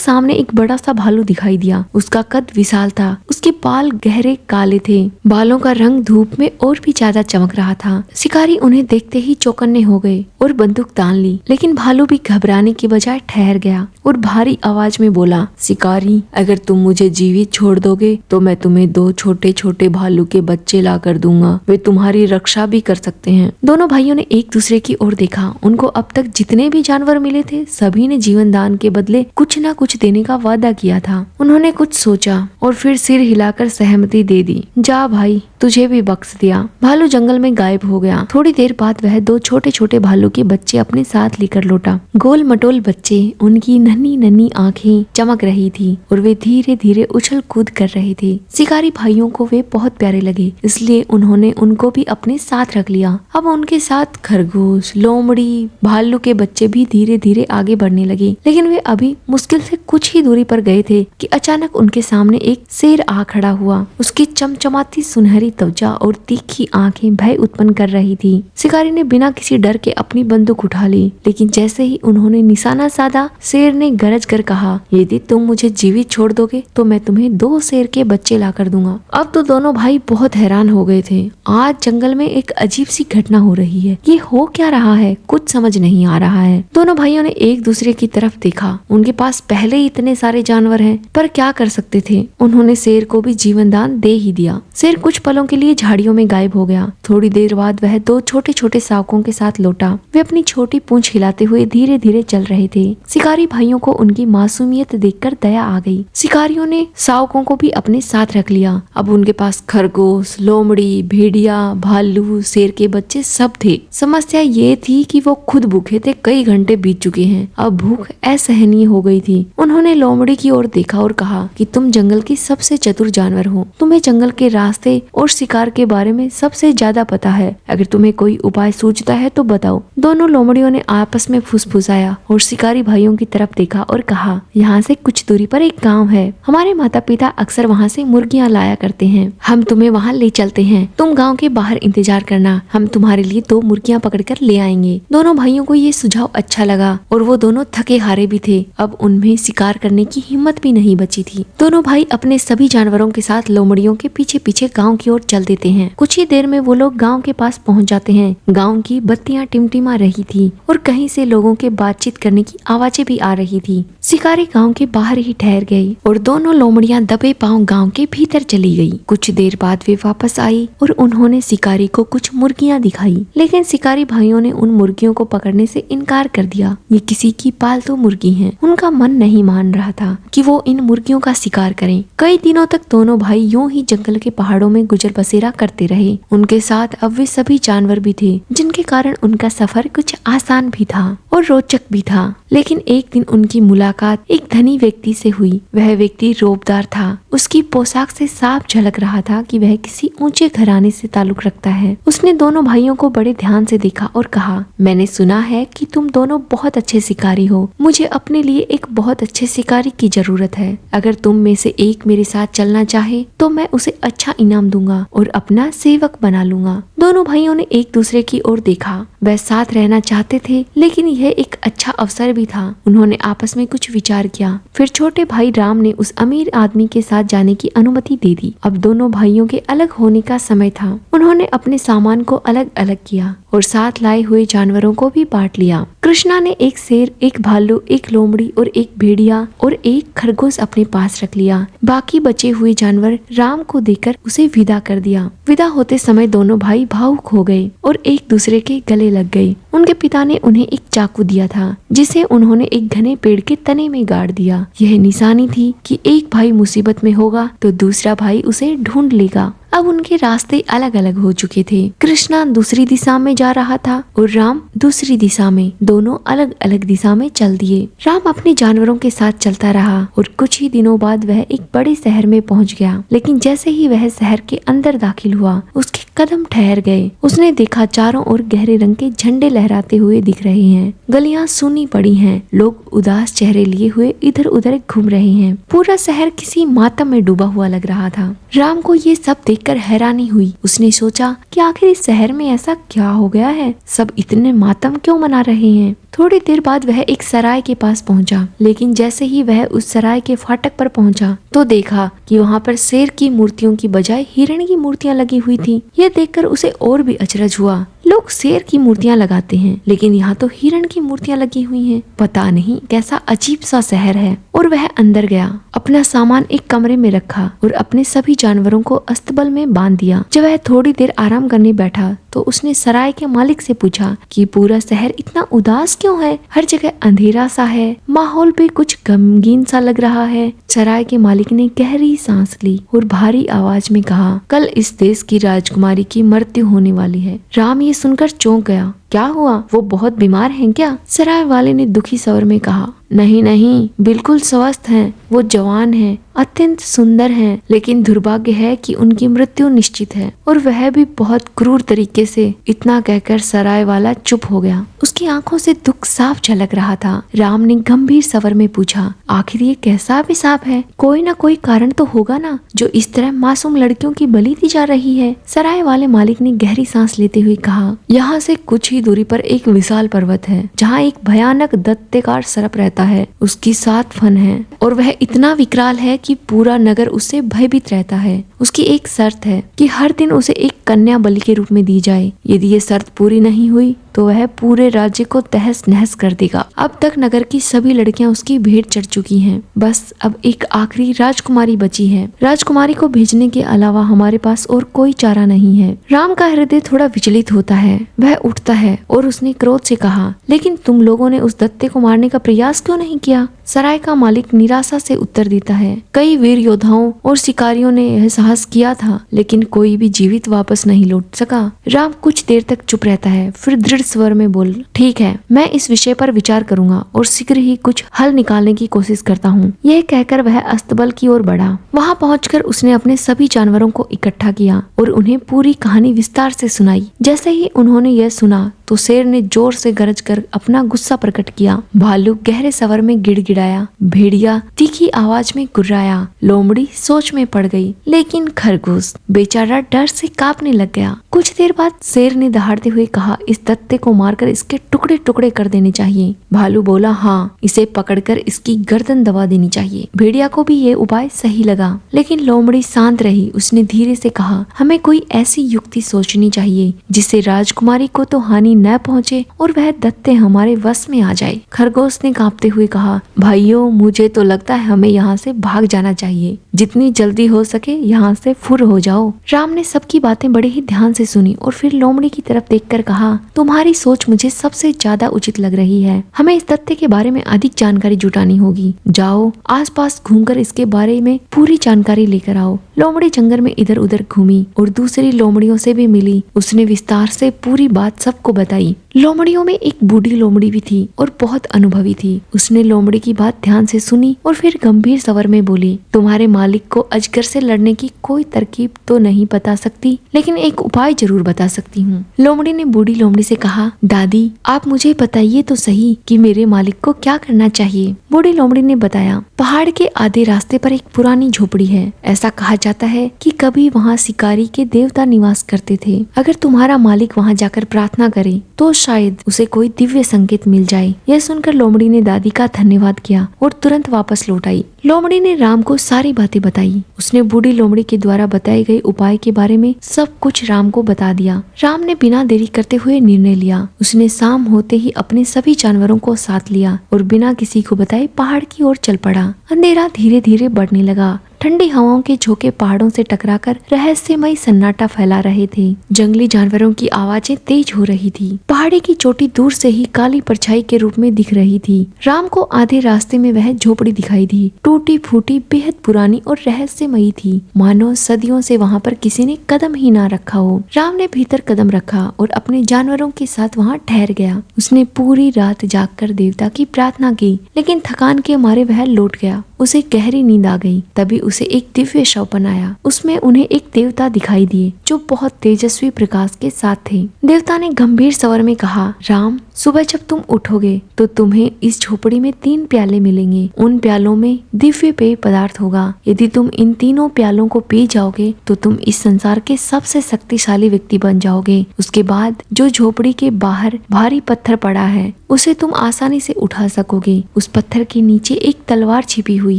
सामने एक बड़ा सा भालू दिखाई दिया। उसका कद विशाल था, उसके बाल गहरे काले थे, बालों का रंग धूप में और भी ज्यादा चमक रहा था। शिकारी उन्हें देखते ही चौकन्ने हो गए और बंदूक तान ली, लेकिन भालू भी घबराने की बजाय ठहर गया और भारी आवाज में बोला, शिकारी, अगर तुम मुझे जीवित छोड़ दोगे तो मैं तुम्हें 2 छोटे छोटे भालू के बच्चे ला कर दूंगा। वे तुम्हारी रक्षा भी कर सकते हैं। दोनों भाइयों ने एक दूसरे की ओर देखा। उनको अब तक जितने भी जानवर मिले थे सभी ने जीवन दान के बदले कुछ न कुछ देने का वादा किया था। उन्होंने कुछ सोचा और फिर सिर हिलाकर सहमति दे दी। जा भाई, तुझे भी बख्श दिया। भालू जंगल में गायब हो गया। थोड़ी देर बाद वह 2 छोटे छोटे भालू के बच्चे अपने साथ लेकर लौटा। गोल मटोल बच्चे, उनकी नन्ही नन्ही आंखें चमक रही थी और वे धीरे धीरे उछल कूद कर रहे थे। शिकारी भाइयों को वे बहुत प्यारे लगे, इसलिए उन्होंने उनको भी अपने साथ रख लिया। अब उनके साथ खरगोश, लोमड़ी, भालू के बच्चे भी धीरे धीरे आगे बढ़ने लगे। लेकिन वे अभी मुश्किल से कुछ ही दूरी पर गए थे कि अचानक उनके सामने एक शेर आ खड़ा हुआ। उसकी चमचमाती सुनहरी त्वचा और तीखी आंखें भय उत्पन्न कर रही थी। शिकारी ने बिना किसी डर के अपनी बंदूक उठा ली, लेकिन जैसे ही उन्होंने निशाना साधा, शेर ने गरज कर कहा, यदि तुम मुझे जीवित छोड़ दोगे तो मैं तुम्हें 2 शेर के बच्चे ला कर दूंगा। अब तो दोनों भाई बहुत हैरान हो गए थे। आज जंगल में एक अजीब सी घटना हो रही है। ये हो क्या रहा है, कुछ समझ नहीं आ रहा है। दोनों भाइयों ने एक दूसरे की तरफ देखा। उनके पास पहले ही इतने सारे जानवर हैं, पर क्या कर सकते थे। उन्होंने शेर को भी जीवन दान दे ही दिया। शेर कुछ पलों के लिए झाड़ियों में गायब हो गया। थोड़ी देर बाद वह 2 छोटे छोटे शावकों के साथ लौटा। वे अपनी छोटी पूंछ हिलाते हुए धीरे धीरे चल रहे थे। शिकारी भाइयों को उनकी मासूमियत देखकर दया आ गई। शिकारियों ने शावकों को भी अपने साथ रख लिया। अब उनके पास खरगोश, लोमड़ी, भेड़िया, भालू, शेर के बच्चे सब थे। समस्या ये थी कि वो खुद भूखे थे। कई घंटे बीत चुके हैं, अब भूख असहनीय हो गई थी। उन्होंने लोमड़ी की ओर देखा और कहा कि तुम जंगल की सबसे चतुर जानवर हो। तुम्हें जंगल के रास्ते और शिकार के बारे में सबसे ज्यादा पता है। अगर तुम्हें कोई उपाय सूझता है तो बताओ। दोनों लोमड़ियों ने आपस में फुसफुसाया और शिकारी भाइयों की तरफ देखा और कहा, यहाँ से कुछ दूरी पर एक गांव है। हमारे माता पिता अक्सर वहाँ से मुर्गियाँ लाया करते हैं। हम तुम्हें वहाँ ले चलते हैं। तुम गाँव के बाहर इंतजार करना, हम तुम्हारे लिए 2 मुर्गियाँ पकड़कर ले आएंगे। दोनों भाइयों को ये सुझाव अच्छा लगा और वो दोनों थके हारे भी थे। अब उनमें शिकार करने की हिम्मत भी नहीं बची थी। दोनों भाई अपने सभी जानवरों के साथ लोमड़ियों के पीछे पीछे गांव की ओर चल देते हैं। कुछ ही देर में वो लोग गांव के पास पहुंच जाते हैं। गांव की बत्तियां टिमटिमा रही थी और कहीं से लोगों के बातचीत करने की आवाजें भी आ रही थी। शिकारी गांव के बाहर ही ठहर गई और दोनों लोमड़ियां दबे पांव गांव के भीतर चली गई। कुछ देर बाद वे वापस आई और उन्होंने शिकारी को कुछ मुर्गियां दिखाई, लेकिन शिकारी भाइयों ने उन मुर्गियों को पकड़ने से इनकार कर दिया। ये किसी की पालतू मुर्गी हैं। उनका मन नहीं मान रहा था कि वो इन मुर्गियों का शिकार करें। कई दिनों तक दोनों भाई यूं ही जंगल के पहाड़ों में गुजर बसेरा करते रहे। उनके साथ अब वे सभी जानवर भी थे, जिनके कारण उनका सफर कुछ आसान भी था और रोचक भी था। लेकिन एक दिन उनकी मुलाकात एक धनी व्यक्ति से हुई। वह व्यक्ति रोबदार था। उसकी पोशाक से साफ झलक रहा था कि वह किसी ऊंचे घराने से ताल्लुक रखता है। उसने दोनों भाइयों को बड़े ध्यान से देखा और कहा, मैंने सुना है कि तुम दोनों बहुत अच्छे शिकारी हो। मुझे अपने लिए एक बहुत अच्छे शिकारी की जरूरत है। अगर तुम में से एक मेरे साथ चलना चाहे तो मैं उसे अच्छा इनाम दूंगा और अपना सेवक बना लूंगा। दोनों भाइयों ने एक दूसरे की ओर देखा। वह साथ रहना चाहते थे, लेकिन यह एक अच्छा अवसर भी था। उन्होंने आपस में कुछ विचार किया। फिर छोटे भाई राम ने उस अमीर आदमी के साथ जाने की अनुमति दे दी। अब दोनों भाइयों के अलग होने का समय था। उन्होंने अपने सामान को अलग अलग किया और साथ लाए हुए जानवरों को भी बांट लिया। कृष्णा ने एक शेर, एक भालू, एक लोमड़ी और एक भेड़िया और एक खरगोश अपने पास रख लिया। बाकी बचे हुए जानवर राम को देकर उसे विदा कर दिया। विदा होते समय दोनों भाई भावुक हो गए और एक दूसरे के गले लग गए। उनके पिता ने उन्हें एक चाकू दिया था, जिसे उन्होंने एक घने पेड़ के तने में गाड़ दिया। यह निशानी थी कि एक भाई मुसीबत में होगा तो दूसरा भाई उसे ढूंढ लेगा। अब उनके रास्ते अलग अलग हो चुके थे। कृष्णा दूसरी दिशा में जा रहा था और राम दूसरी दिशा में। दोनों अलग अलग दिशा में चल दिए। राम अपने जानवरों के साथ चलता रहा और कुछ ही दिनों बाद वह एक बड़े शहर में पहुंच गया। लेकिन जैसे ही वह शहर के अंदर दाखिल हुआ, उसके कदम ठहर गए। उसने देखा चारों ओर गहरे रंग के झंडे लहराते हुए दिख रहे हैं। गलियां सूनी पड़ी हैं। लोग उदास चेहरे लिए हुए इधर उधर घूम रहे हैं। पूरा शहर किसी मातम में डूबा हुआ लग रहा था। राम को ये सब देखकर हैरानी हुई। उसने सोचा कि आखिर इस शहर में ऐसा क्या हो गया है, सब इतने मातम क्यों मना रहे हैं। थोड़ी देर बाद वह एक सराय के पास पहुंचा। लेकिन जैसे ही वह उस सराय के फाटक पर पहुंचा तो देखा कि वहां पर शेर की मूर्तियों की बजाय हिरण की मूर्तियां लगी हुई थी। यह देखकर उसे और भी अचरज हुआ। लोग शेर की मूर्तियां लगाते हैं, लेकिन यहाँ तो हिरण की मूर्तियां लगी हुई हैं। पता नहीं कैसा अजीब सा शहर है। और वह अंदर गया, अपना सामान एक कमरे में रखा और अपने सभी जानवरों को अस्तबल में बांध दिया। जब वह थोड़ी देर आराम करने बैठा तो उसने सराय के मालिक से पूछा कि पूरा शहर इतना उदास क्यों है, हर जगह अंधेरा सा है, माहौल भी कुछ गमगीन सा लग रहा है। सराय के मालिक ने गहरी सांस ली और भारी आवाज में कहा, कल इस देश की राजकुमारी की मृत्यु होने वाली है। राम ये सुनकर चौंक गया। क्या हुआ, वो बहुत बीमार हैं क्या? सराय वाले ने दुखी स्वर में कहा, नहीं नहीं, बिल्कुल स्वस्थ हैं। वो जवान हैं, अत्यंत सुंदर हैं, लेकिन दुर्भाग्य है कि उनकी मृत्यु निश्चित है, और वह भी बहुत क्रूर तरीके से। इतना कहकर सराय वाला चुप हो गया। उसकी आंखों से दुख साफ झलक रहा था। राम ने गंभीर स्वर में पूछा, आखिर ये कैसा अभिशाप है? कोई ना कोई कारण तो होगा ना, जो इस तरह मासूम लड़कियों की बलि दी जा रही है। सराय वाले मालिक ने गहरी सांस लेते हुए कहा, यहाँ से कुछ ही दूरी पर एक विशाल पर्वत है, जहाँ एक भयानक दत्तेकार सर्प रहता है। उसकी 7 फन है और वह इतना विकराल है कि पूरा नगर उससे भयभीत रहता है। उसकी एक शर्त है कि हर दिन उसे एक कन्या बलि के रूप में दी जाए। यदि ये शर्त पूरी नहीं हुई तो वह पूरे राज्य को तहस नहस कर देगा। अब तक नगर की सभी लड़कियां उसकी भेंट चढ़ चुकी हैं। बस अब एक आखिरी राजकुमारी बची है। राजकुमारी को भेजने के अलावा हमारे पास और कोई चारा नहीं है। राम का हृदय थोड़ा विचलित होता है। वह उठता है और उसने क्रोध से कहा, लेकिन तुम लोगों ने उस दत्ते को मारने का प्रयास क्यों नहीं किया? सराय का मालिक निराशा से उत्तर देता है, कई वीर योद्धाओं और शिकारियों ने यह साहस किया था, लेकिन कोई भी जीवित वापस नहीं लौट सका। राम कुछ देर तक चुप रहता है, फिर दृढ़ स्वर में बोल, ठीक है, मैं इस विषय पर विचार करूंगा और शीघ्र ही कुछ हल निकालने की कोशिश करता हूँ। यह कहकर वह अस्तबल की ओर बढ़ा। वहाँ पहुंचकर उसने अपने सभी जानवरों को इकट्ठा किया और उन्हें पूरी कहानी विस्तार से सुनाई। जैसे ही उन्होंने यह सुना तो शेर ने जोर से गरज कर अपना गुस्सा प्रकट किया। भालू गहरे स्वर में गिड़गिड़ाया, भेड़िया तीखी आवाज में गुर्राया, लोमड़ी सोच में पड़ गई, लेकिन खरगोश बेचारा डर से कांपने लग गया। कुछ देर बाद शेर ने दहाड़ते हुए कहा, इस दत्ते को मारकर इसके टुकड़े टुकड़े कर देने चाहिए। भालू बोला, हाँ, इसे पकड़कर इसकी गर्दन दबा देनी चाहिए। भेड़िया को भी ये उपाय सही लगा, लेकिन लोमड़ी शांत रही। उसने धीरे से कहा, हमें कोई ऐसी युक्ति सोचनी चाहिए जिससे राजकुमारी को तो हानि न पहुँचे और वह दत्ते हमारे वश में आ जाए। खरगोश ने कांपते हुए कहा, भाइयों, मुझे तो लगता है हमें यहाँ से भाग जाना चाहिए। जितनी जल्दी हो सके यहाँ से फुर हो जाओ। राम ने सबकी बातें बड़े ही ध्यान से सुनी और फिर लोमड़ी की तरफ देखकर कहा, तुम्हारी सोच मुझे सबसे ज्यादा उचित लग रही है। हमें इस दत्ते के बारे में अधिक जानकारी जुटानी होगी। जाओ, आसपास घूमकर इसके बारे में पूरी जानकारी लेकर आओ। लोमड़ी जंगल में इधर उधर घूमी और दूसरी लोमड़ियों से भी मिली। उसने विस्तार से पूरी बात सबको बताई। लोमड़ियों में एक बूढ़ी लोमड़ी भी थी और बहुत अनुभवी थी। उसने लोमड़ी की बात ध्यान से सुनी और फिर गंभीर स्वर में बोली, तुम्हारे मालिक को अजगर से लड़ने की कोई तरकीब तो नहीं बता सकती, लेकिन एक उपाय जरूर बता सकती हूँ। लोमड़ी ने बूढ़ी लोमड़ी से कहा, दादी आप मुझे बताइए तो सही कि मेरे मालिक को क्या करना चाहिए। बूढ़ी लोमड़ी ने बताया, पहाड़ के आधे रास्ते पर एक पुरानी झोपड़ी है। ऐसा कहा जाता है कि कभी वहाँ शिकारी के देवता निवास करते थे। अगर तुम्हारा मालिक वहाँ जाकर प्रार्थना करे तो शायद उसे कोई दिव्य संकेत मिल जाए। यह सुनकर लोमड़ी ने दादी का धन्यवाद किया और तुरंत वापस लौट आई। लोमड़ी ने राम को सारी बातें बताई। उसने बूढ़ी लोमड़ी के द्वारा बताए गए उपाय के बारे में सब कुछ राम को बता दिया। राम ने बिना देरी करते हुए निर्णय लिया। उसने शाम होते ही अपने सभी जानवरों को साथ लिया और बिना किसी को बताए पहाड़ की ओर चल पड़ा। अंधेरा धीरे धीरे बढ़ने लगा। ठंडी हवाओं के झोंके पहाड़ों से टकराकर रहस्यमय सन्नाटा फैला रहे थे। जंगली जानवरों की आवाजें तेज हो रही थी। पहाड़ी की चोटी दूर से ही काली परछाई के रूप में दिख रही थी। राम को आधे रास्ते में वह झोपड़ी दिखाई दी। टूटी फूटी, बेहद पुरानी और रहस्यमयी थी, मानो सदियों से वहाँ पर किसी ने कदम ही ना रखा हो। राम ने भीतर कदम रखा और अपने जानवरों के साथ वहाँ ठहर गया। उसने पूरी रात जागकर देवता की प्रार्थना की, लेकिन थकान के मारे वह लौट गया। उसे गहरी नींद आ गई। तभी उसे एक दिव्य स्वप्न आया। उसमें उन्हें एक देवता दिखाई दिए जो बहुत तेजस्वी प्रकाश के साथ थे। देवता ने गंभीर स्वर में कहा, राम सुबह जब तुम उठोगे तो तुम्हें इस झोपड़ी में 3 प्याले मिलेंगे। उन प्यालों में दिव्य पेय पदार्थ होगा। यदि तुम इन तीनों प्यालों को पी जाओगे तो तुम इस संसार के सबसे शक्तिशाली व्यक्ति बन जाओगे। उसके बाद जो झोपड़ी के बाहर भारी पत्थर पड़ा है उसे तुम आसानी से उठा सकोगे। उस पत्थर के नीचे एक तलवार छिपी हुई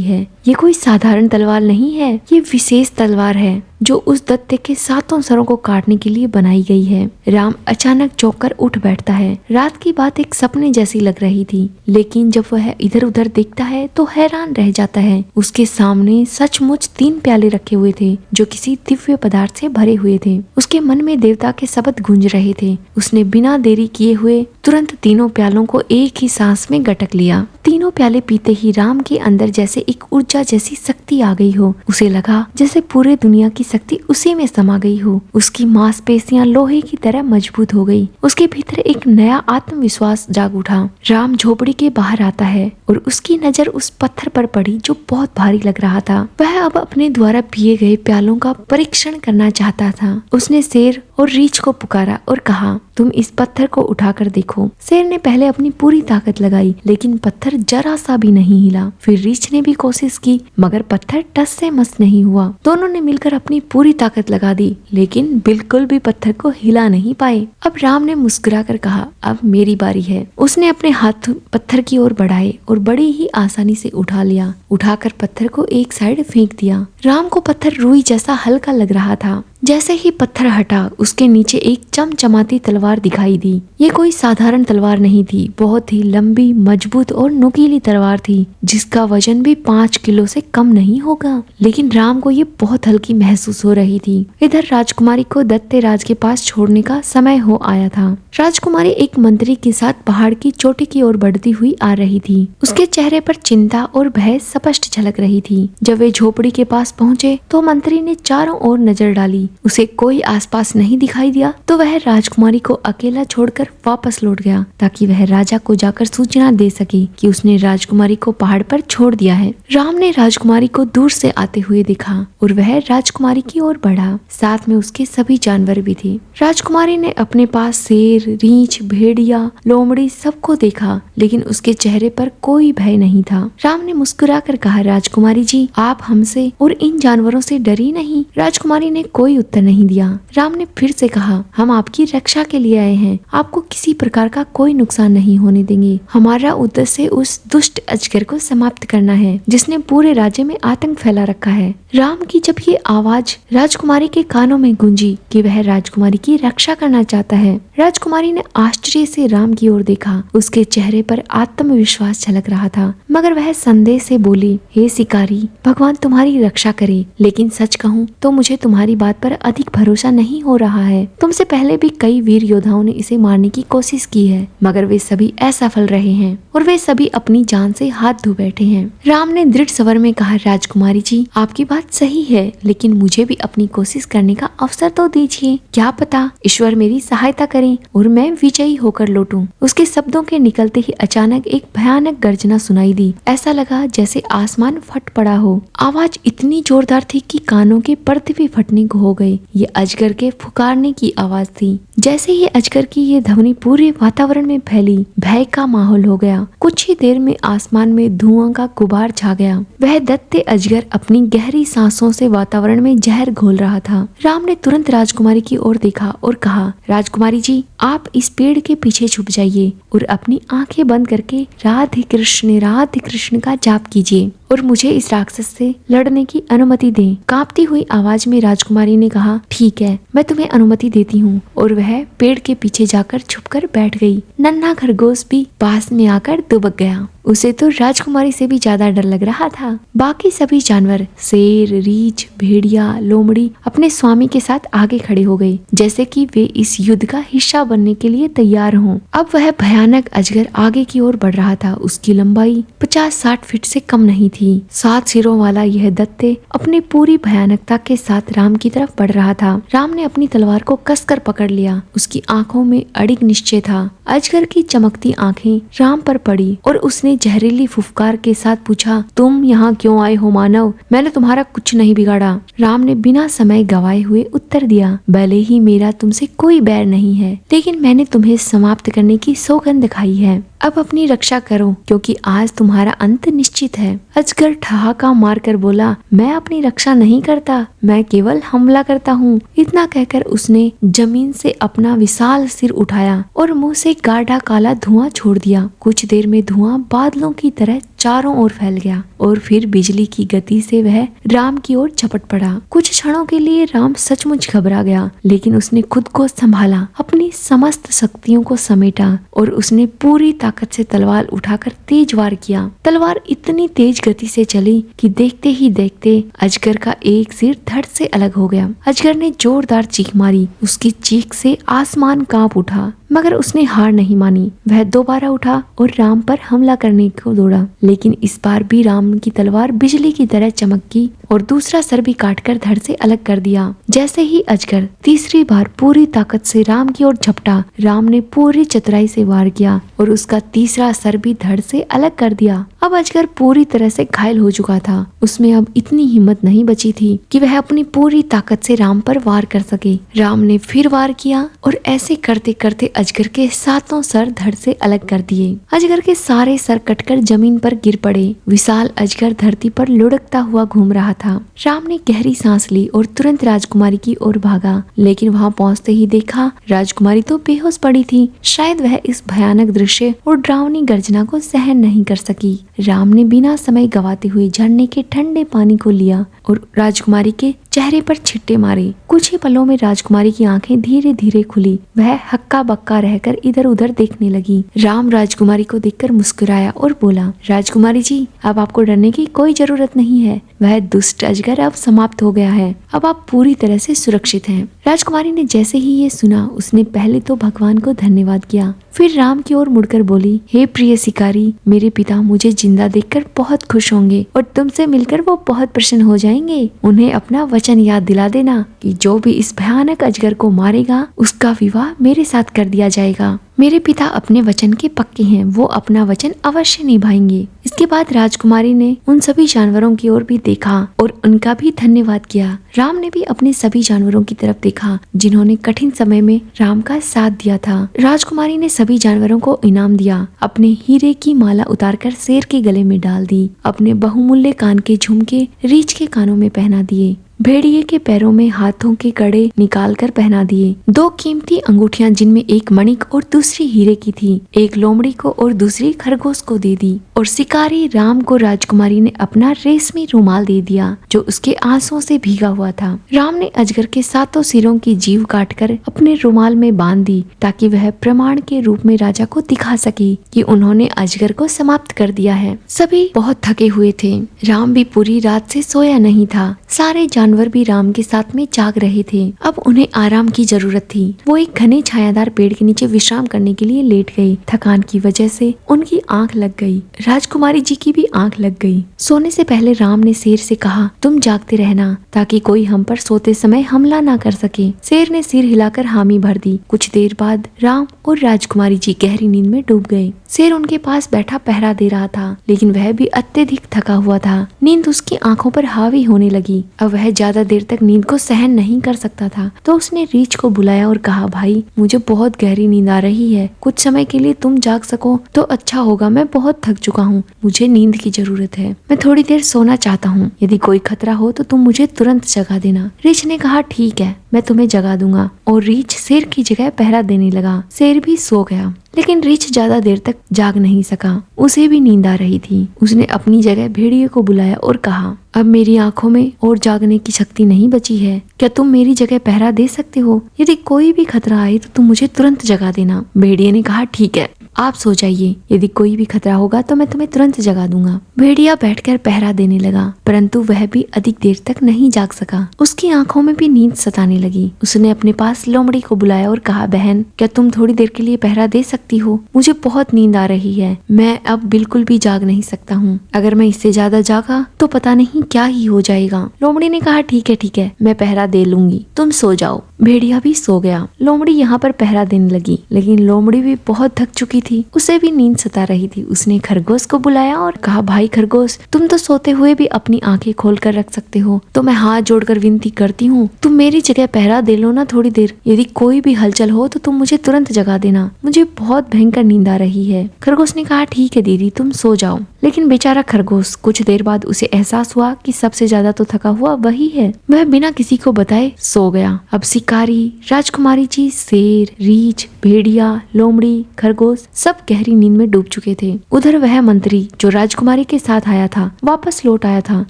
है। ये कोई साधारण तलवार नहीं है, ये विशेष तलवार है जो उस दैत्य के 7 सरों को काटने के लिए बनाई गई है। राम अचानक चौंक कर उठ बैठता है। रात की बात एक सपने जैसी लग रही थी, लेकिन जब वह इधर उधर देखता है तो हैरान रह जाता है। उसके सामने सचमुच 3 प्याले रखे हुए थे जो किसी दिव्य पदार्थ से भरे हुए थे। उसके मन में देवता के शब्द गूंज रहे थे। उसने बिना देरी किए हुए तुरंत तीनों प्यालों को एक ही सांस में गटक लिया। तीनों प्याले पीते ही राम के अंदर जैसे एक ऊर्जा जैसी शक्ति आ गई हो। उसे लगा जैसे पूरे दुनिया की शक्ति उसी में समा गई हो। उसकी मांसपेशियां लोहे की तरह मजबूत हो गई। उसके भीतर एक नया आत्मविश्वास जाग उठा। राम झोपड़ी के बाहर आता है और उसकी नजर उस पत्थर पर पड़ी जो बहुत भारी लग रहा था। वह अब अपने द्वारा पिए गए प्यालों का परीक्षण करना चाहता था। उसने शेर और रीछ को पुकारा और कहा, तुम इस पत्थर को उठाकर देखो। शेर ने पहले अपनी पूरी ताकत लगाई, लेकिन पत्थर जरा सा भी नहीं हिला। फिर रीछ ने भी कोशिश की, मगर पत्थर टस से मस नहीं हुआ। दोनों ने मिलकर अपनी पूरी ताकत लगा दी, लेकिन बिल्कुल भी पत्थर को हिला नहीं पाए। अब राम ने मुस्कुराकर कहा, अब मेरी बारी है। उसने अपने हाथ पत्थर की ओर बढ़ाए और बड़ी ही आसानी से उठा लिया। उठाकर पत्थर को एक साइड फेंक दिया। राम को पत्थर रुई जैसा हल्का लग रहा था। जैसे ही पत्थर हटा, उसके नीचे एक चमचमाती तलवार दिखाई दी। ये कोई साधारण तलवार नहीं थी, बहुत ही लंबी, मजबूत और नुकीली तलवार थी, जिसका वजन भी 5 किलो से कम नहीं होगा। लेकिन राम को ये बहुत हल्की महसूस हो रही थी। इधर राजकुमारी को दैत्य राज के पास छोड़ने का समय हो आया था। राजकुमारी एक मंत्री के साथ पहाड़ की चोटी की ओर बढ़ती हुई आ रही थी। उसके चेहरे पर चिंता और भय स्पष्ट झलक रही थी। जब वे झोपड़ी के पास पहुँचे तो मंत्री ने चारों ओर नजर डाली। उसे कोई आसपास नहीं दिखाई दिया तो वह राजकुमारी को अकेला छोड़कर वापस लौट गया, ताकि वह राजा को जाकर सूचना दे सके कि उसने राजकुमारी को पहाड़ पर छोड़ दिया है। राम ने राजकुमारी को दूर से आते हुए देखा और वह राजकुमारी की ओर बढ़ा। साथ में उसके सभी जानवर भी थे। राजकुमारी ने अपने पास शेर, रीछ, भेड़िया, लोमड़ी सबको देखा, लेकिन उसके चेहरे पर कोई भय नहीं था। राम ने मुस्कुराकर कहा, राजकुमारी जी, आप हमसे और इन जानवरों से डरी नहीं। राजकुमारी ने कोई उत्तर नहीं दिया। राम ने फिर से कहा, हम आपकी रक्षा के लिए आए हैं। आपको किसी प्रकार का कोई नुकसान नहीं होने देंगे। हमारा उद्देश्य उस दुष्ट अजगर को समाप्त करना है जिसने पूरे राज्य में आतंक फैला रखा है। राम की जब ये आवाज राजकुमारी के कानों में गूंजी कि वह राजकुमारी की रक्षा करना चाहता है, राजकुमारी ने आश्चर्य से राम की ओर देखा। उसके चेहरे पर आत्मविश्वास झलक रहा था, मगर वह संदेह से बोली, हे शिकारी, भगवान तुम्हारी रक्षा करे, लेकिन सच कहूँ तो मुझे तुम्हारी बात पर पर अधिक भरोसा नहीं हो रहा है। तुमसे पहले भी कई वीर योद्धाओं ने इसे मारने की कोशिश की है, मगर वे सभी असफल रहे हैं और वे सभी अपनी जान से हाथ धो बैठे हैं। राम ने दृढ़ स्वर में कहा, राजकुमारी जी, आपकी बात सही है, लेकिन मुझे भी अपनी कोशिश करने का अवसर तो दीजिए। क्या पता ईश्वर मेरी सहायता करें और मैं विजयी होकर लौटूं। उसके शब्दों के निकलते ही अचानक एक भयानक गर्जना सुनाई दी। ऐसा लगा जैसे आसमान फट पड़ा हो। आवाज इतनी जोरदार थी कि कानों के पर्दे भी फटने को हो गए। ये अजगर के फुकारने की आवाज थी। जैसे ही अजगर की ये ध्वनि पूरे वातावरण में फैली, भय का माहौल हो गया। कुछ ही देर में आसमान में धुआं का गुबार छा गया। वह दैत्य अजगर अपनी गहरी सांसों से वातावरण में जहर घोल रहा था। राम ने तुरंत राजकुमारी की ओर देखा और कहा, राजकुमारी जी, आप इस पेड़ के पीछे छुप जाइए और अपनी आंखें बंद करके राधे कृष्ण का जाप कीजिए और मुझे इस राक्षस से लड़ने की अनुमति दें। कांपती हुई आवाज में राजकुमारी ने कहा, ठीक है, मैं तुम्हें अनुमति देती हूँ। और वह पेड़ के पीछे जाकर छुपकर बैठ गई। नन्हा खरगोश भी पास में आकर दुबक गया। उसे तो राजकुमारी से भी ज्यादा डर लग रहा था। बाकी सभी जानवर, शेर, रीछ, भेड़िया, लोमड़ी अपने स्वामी के साथ आगे खड़े हो गए, जैसे कि वे इस युद्ध का हिस्सा बनने के लिए तैयार हों। अब वह भयानक अजगर आगे की ओर बढ़ रहा था। उसकी लंबाई 50-60 फीट से कम नहीं थी। 7 सिरों वाला यह दैत्य अपनी पूरी भयानकता के साथ राम की तरफ बढ़ रहा था। राम ने अपनी तलवार को कसकर पकड़ लिया। उसकी आंखों में अड़िग निश्चय था। अजगर की चमकती आंखें राम पर पड़ी और उसने जहरीली फुफकार के साथ पूछा, तुम यहाँ क्यों आए हो मानव? मैंने तुम्हारा कुछ नहीं बिगाड़ा। राम ने बिना समय गवाए हुए उत्तर दिया, भले ही मेरा तुमसे कोई बैर नहीं है, लेकिन मैंने तुम्हें समाप्त करने की सौगंध खाई है। अब अपनी रक्षा करो, क्योंकि आज तुम्हारा अंत निश्चित है। अजगर ठहाका मारकर बोला, मैं अपनी रक्षा नहीं करता, मैं केवल हमला करता हूँ। इतना कहकर उसने जमीन से अपना विशाल सिर उठाया और मुंह से गाढ़ा काला धुआं छोड़ दिया। कुछ देर में धुआं बादलों की तरह चारों ओर फैल गया और फिर बिजली की गति से वह राम की ओर झपट पड़ा। कुछ क्षणों के लिए राम सचमुच घबरा गया, लेकिन उसने खुद को संभाला, अपनी समस्त शक्तियों को समेटा और उसने पूरी ताकत से तलवार उठाकर तेज वार किया। तलवार इतनी तेज गति से चली कि देखते ही देखते अजगर का एक सिर धड़ से अलग हो गया। अजगर ने जोरदार चीख मारी। उसकी चीख से आसमान कांप उठा, मगर उसने हार नहीं मानी। वह दोबारा उठा और राम पर हमला करने को दौड़ा, लेकिन इस बार भी राम की तलवार बिजली की तरह चमकी और दूसरा सर भी काटकर धड़ से अलग कर दिया। जैसे ही अजगर तीसरी बार पूरी ताकत से राम की ओर झपटा, राम ने पूरी चतुराई से वार किया और उसका तीसरा सर भी धड़ से अलग कर दिया। अब अजगर पूरी तरह से घायल हो चुका था। उसमें अब इतनी हिम्मत नहीं बची थी कि वह अपनी पूरी ताकत से राम पर वार कर सके। राम ने फिर वार किया और ऐसे करते करते अजगर के 7 सर धड़ से अलग कर दिए। अजगर के सारे सर कटकर जमीन पर गिर पड़े। विशाल अजगर धरती पर लुढ़कता हुआ घूम रहा था। राम ने गहरी सांस ली और तुरंत राजकुमारी की ओर भागा, लेकिन वहां पहुंचते ही देखा राजकुमारी तो बेहोश पड़ी थी। शायद वह इस भयानक दृश्य और डरावनी गर्जना को सहन नहीं कर सकी। राम ने बिना समय गवाते हुए झरने के ठंडे पानी को लिया और राजकुमारी के चेहरे पर छिट्टे मारे। कुछ ही पलों में राजकुमारी की आंखें धीरे धीरे खुली। वह हक्का बक्का रहकर इधर उधर देखने लगी। राम राजकुमारी को देखकर मुस्कुराया और बोला, राजकुमारी जी, अब आपको डरने की कोई जरूरत नहीं है। वह दुष्ट अजगर अब समाप्त हो गया है। अब आप पूरी तरह से सुरक्षित हैं। राजकुमारी ने जैसे ही ये सुना, उसने पहले तो भगवान को धन्यवाद किया, फिर राम की ओर मुड़कर बोली, हे प्रिय शिकारी, मेरे पिता मुझे जिंदा देखकर बहुत खुश होंगे और तुमसे मिलकर वो बहुत प्रसन्न हो जाएंगे। उन्हें अपना वचन याद दिला देना कि जो भी इस भयानक अजगर को मारेगा उसका विवाह मेरे साथ कर दिया जाएगा। मेरे पिता अपने वचन के पक्के हैं, वो अपना वचन अवश्य निभाएंगे। इसके बाद राजकुमारी ने उन सभी जानवरों की ओर भी देखा और उनका भी धन्यवाद किया। राम ने भी अपने सभी जानवरों की तरफ देखा जिन्होंने कठिन समय में राम का साथ दिया था। राजकुमारी ने सभी जानवरों को इनाम दिया, अपने हीरे की माला उतारकर शेर के गले में डाल दी, अपने बहुमूल्य कान के झुमके रीछ के कानों में पहना दिए, भेड़िए के पैरों में हाथों के कड़े निकालकर पहना दिए। 2 कीमती अंगूठियां जिनमें एक मणिक और दूसरी हीरे की थी, एक लोमड़ी को और दूसरी खरगोश को दे दी। और शिकारी राम को राजकुमारी ने अपना रेशमी रुमाल दे दिया जो उसके आंसुओं से भीगा हुआ था। राम ने अजगर के 7 सिरों की जीभ काटकर अपने रुमाल में बांध दी ताकि वह प्रमाण के रूप में राजा को दिखा सके कि उन्होंने अजगर को समाप्त कर दिया है। सभी बहुत थके हुए थे। राम भी पूरी रात से सोया नहीं था। सारे जानवर भी राम के साथ में जाग रहे थे। अब उन्हें आराम की जरूरत थी। वो एक घने छायादार पेड़ के नीचे विश्राम करने के लिए लेट गए। थकान की वजह से उनकी आंख लग गई। राजकुमारी जी की भी आंख लग गई। सोने से पहले राम ने शेर से कहा, तुम जागते रहना ताकि कोई हम पर सोते समय हमला ना कर सके। शेर ने सिर हिलाकर हामी भर दी। कुछ देर बाद राम और राजकुमारी जी गहरी नींद में डूब गए। शेर उनके पास बैठा पहरा दे रहा था, लेकिन वह भी अत्यधिक थका हुआ था। नींद उसकी आंखों पर हावी होने लगी। अब वह ज्यादा देर तक नींद को सहन नहीं कर सकता था, तो उसने रीछ को बुलाया और कहा, भाई मुझे बहुत गहरी नींद आ रही है, कुछ समय के लिए तुम जाग सको तो अच्छा होगा। मैं बहुत थक चुका हूँ, मुझे नींद की जरूरत है। मैं थोड़ी देर सोना चाहता हूँ। यदि कोई खतरा हो तो तुम मुझे तुरंत जगा देना। रीछ ने कहा, ठीक है, मैं तुम्हें जगा दूंगा। और रीछ शेर की जगह पहरा देने लगा। शेर भी सो गया, लेकिन रीछ ज्यादा देर तक जाग नहीं सका। उसे भी नींद आ रही थी। उसने अपनी जगह भेड़िए को बुलाया और कहा, अब मेरी आंखों में और जागने की शक्ति नहीं बची है। क्या तुम मेरी जगह पहरा दे सकते हो? यदि कोई भी खतरा आए तो तुम मुझे तुरंत जगा देना। भेड़िए ने कहा, ठीक है, आप सो जाइए। यदि कोई भी खतरा होगा तो मैं तुम्हें तुरंत जगा दूंगा। भेड़िया बैठकर पहरा देने लगा, परंतु वह भी अधिक देर तक नहीं जाग सका। उसकी आंखों में भी नींद सताने लगी। उसने अपने पास लोमड़ी को बुलाया और कहा, बहन, क्या तुम थोड़ी देर के लिए पहरा दे सकती हो? मुझे बहुत नींद आ रही है। मैं अब बिल्कुल भी जाग नहीं सकता हूँ। अगर मैं इससे ज्यादा जागा तो पता नहीं क्या ही हो जाएगा। लोमड़ी ने कहा, ठीक है, मैं पहरा दे लूंगी, तुम सो जाओ। भेड़िया भी सो गया। लोमड़ी यहाँ पर पहरा देने लगी, लेकिन लोमड़ी भी बहुत थक चुकी थी। उसे भी नींद सता रही थी। उसने खरगोश को बुलाया और कहा, भाई खरगोश, तुम तो सोते हुए भी अपनी आंखें खोल कर रख सकते हो, तो मैं हाथ जोड़कर विनती करती हूँ, तुम मेरी जगह पहरा दे लो ना थोड़ी देर। यदि कोई भी हलचल हो तो तुम मुझे तुरंत जगा देना। मुझे बहुत भयंकर नींद आ रही है। खरगोश ने कहा, ठीक है दीदी, तुम सो जाओ। लेकिन बेचारा खरगोश, कुछ देर बाद उसे एहसास हुआ कि सबसे ज्यादा तो थका हुआ वही है। वह बिना किसी को बताए सो गया। अब शिकारी, राजकुमारी जी, शेर, रीछ, भेड़िया, लोमड़ी, खरगोश सब गहरी नींद में डूब चुके थे। उधर वह मंत्री जो राजकुमारी के साथ आया था वापस लौट आया था,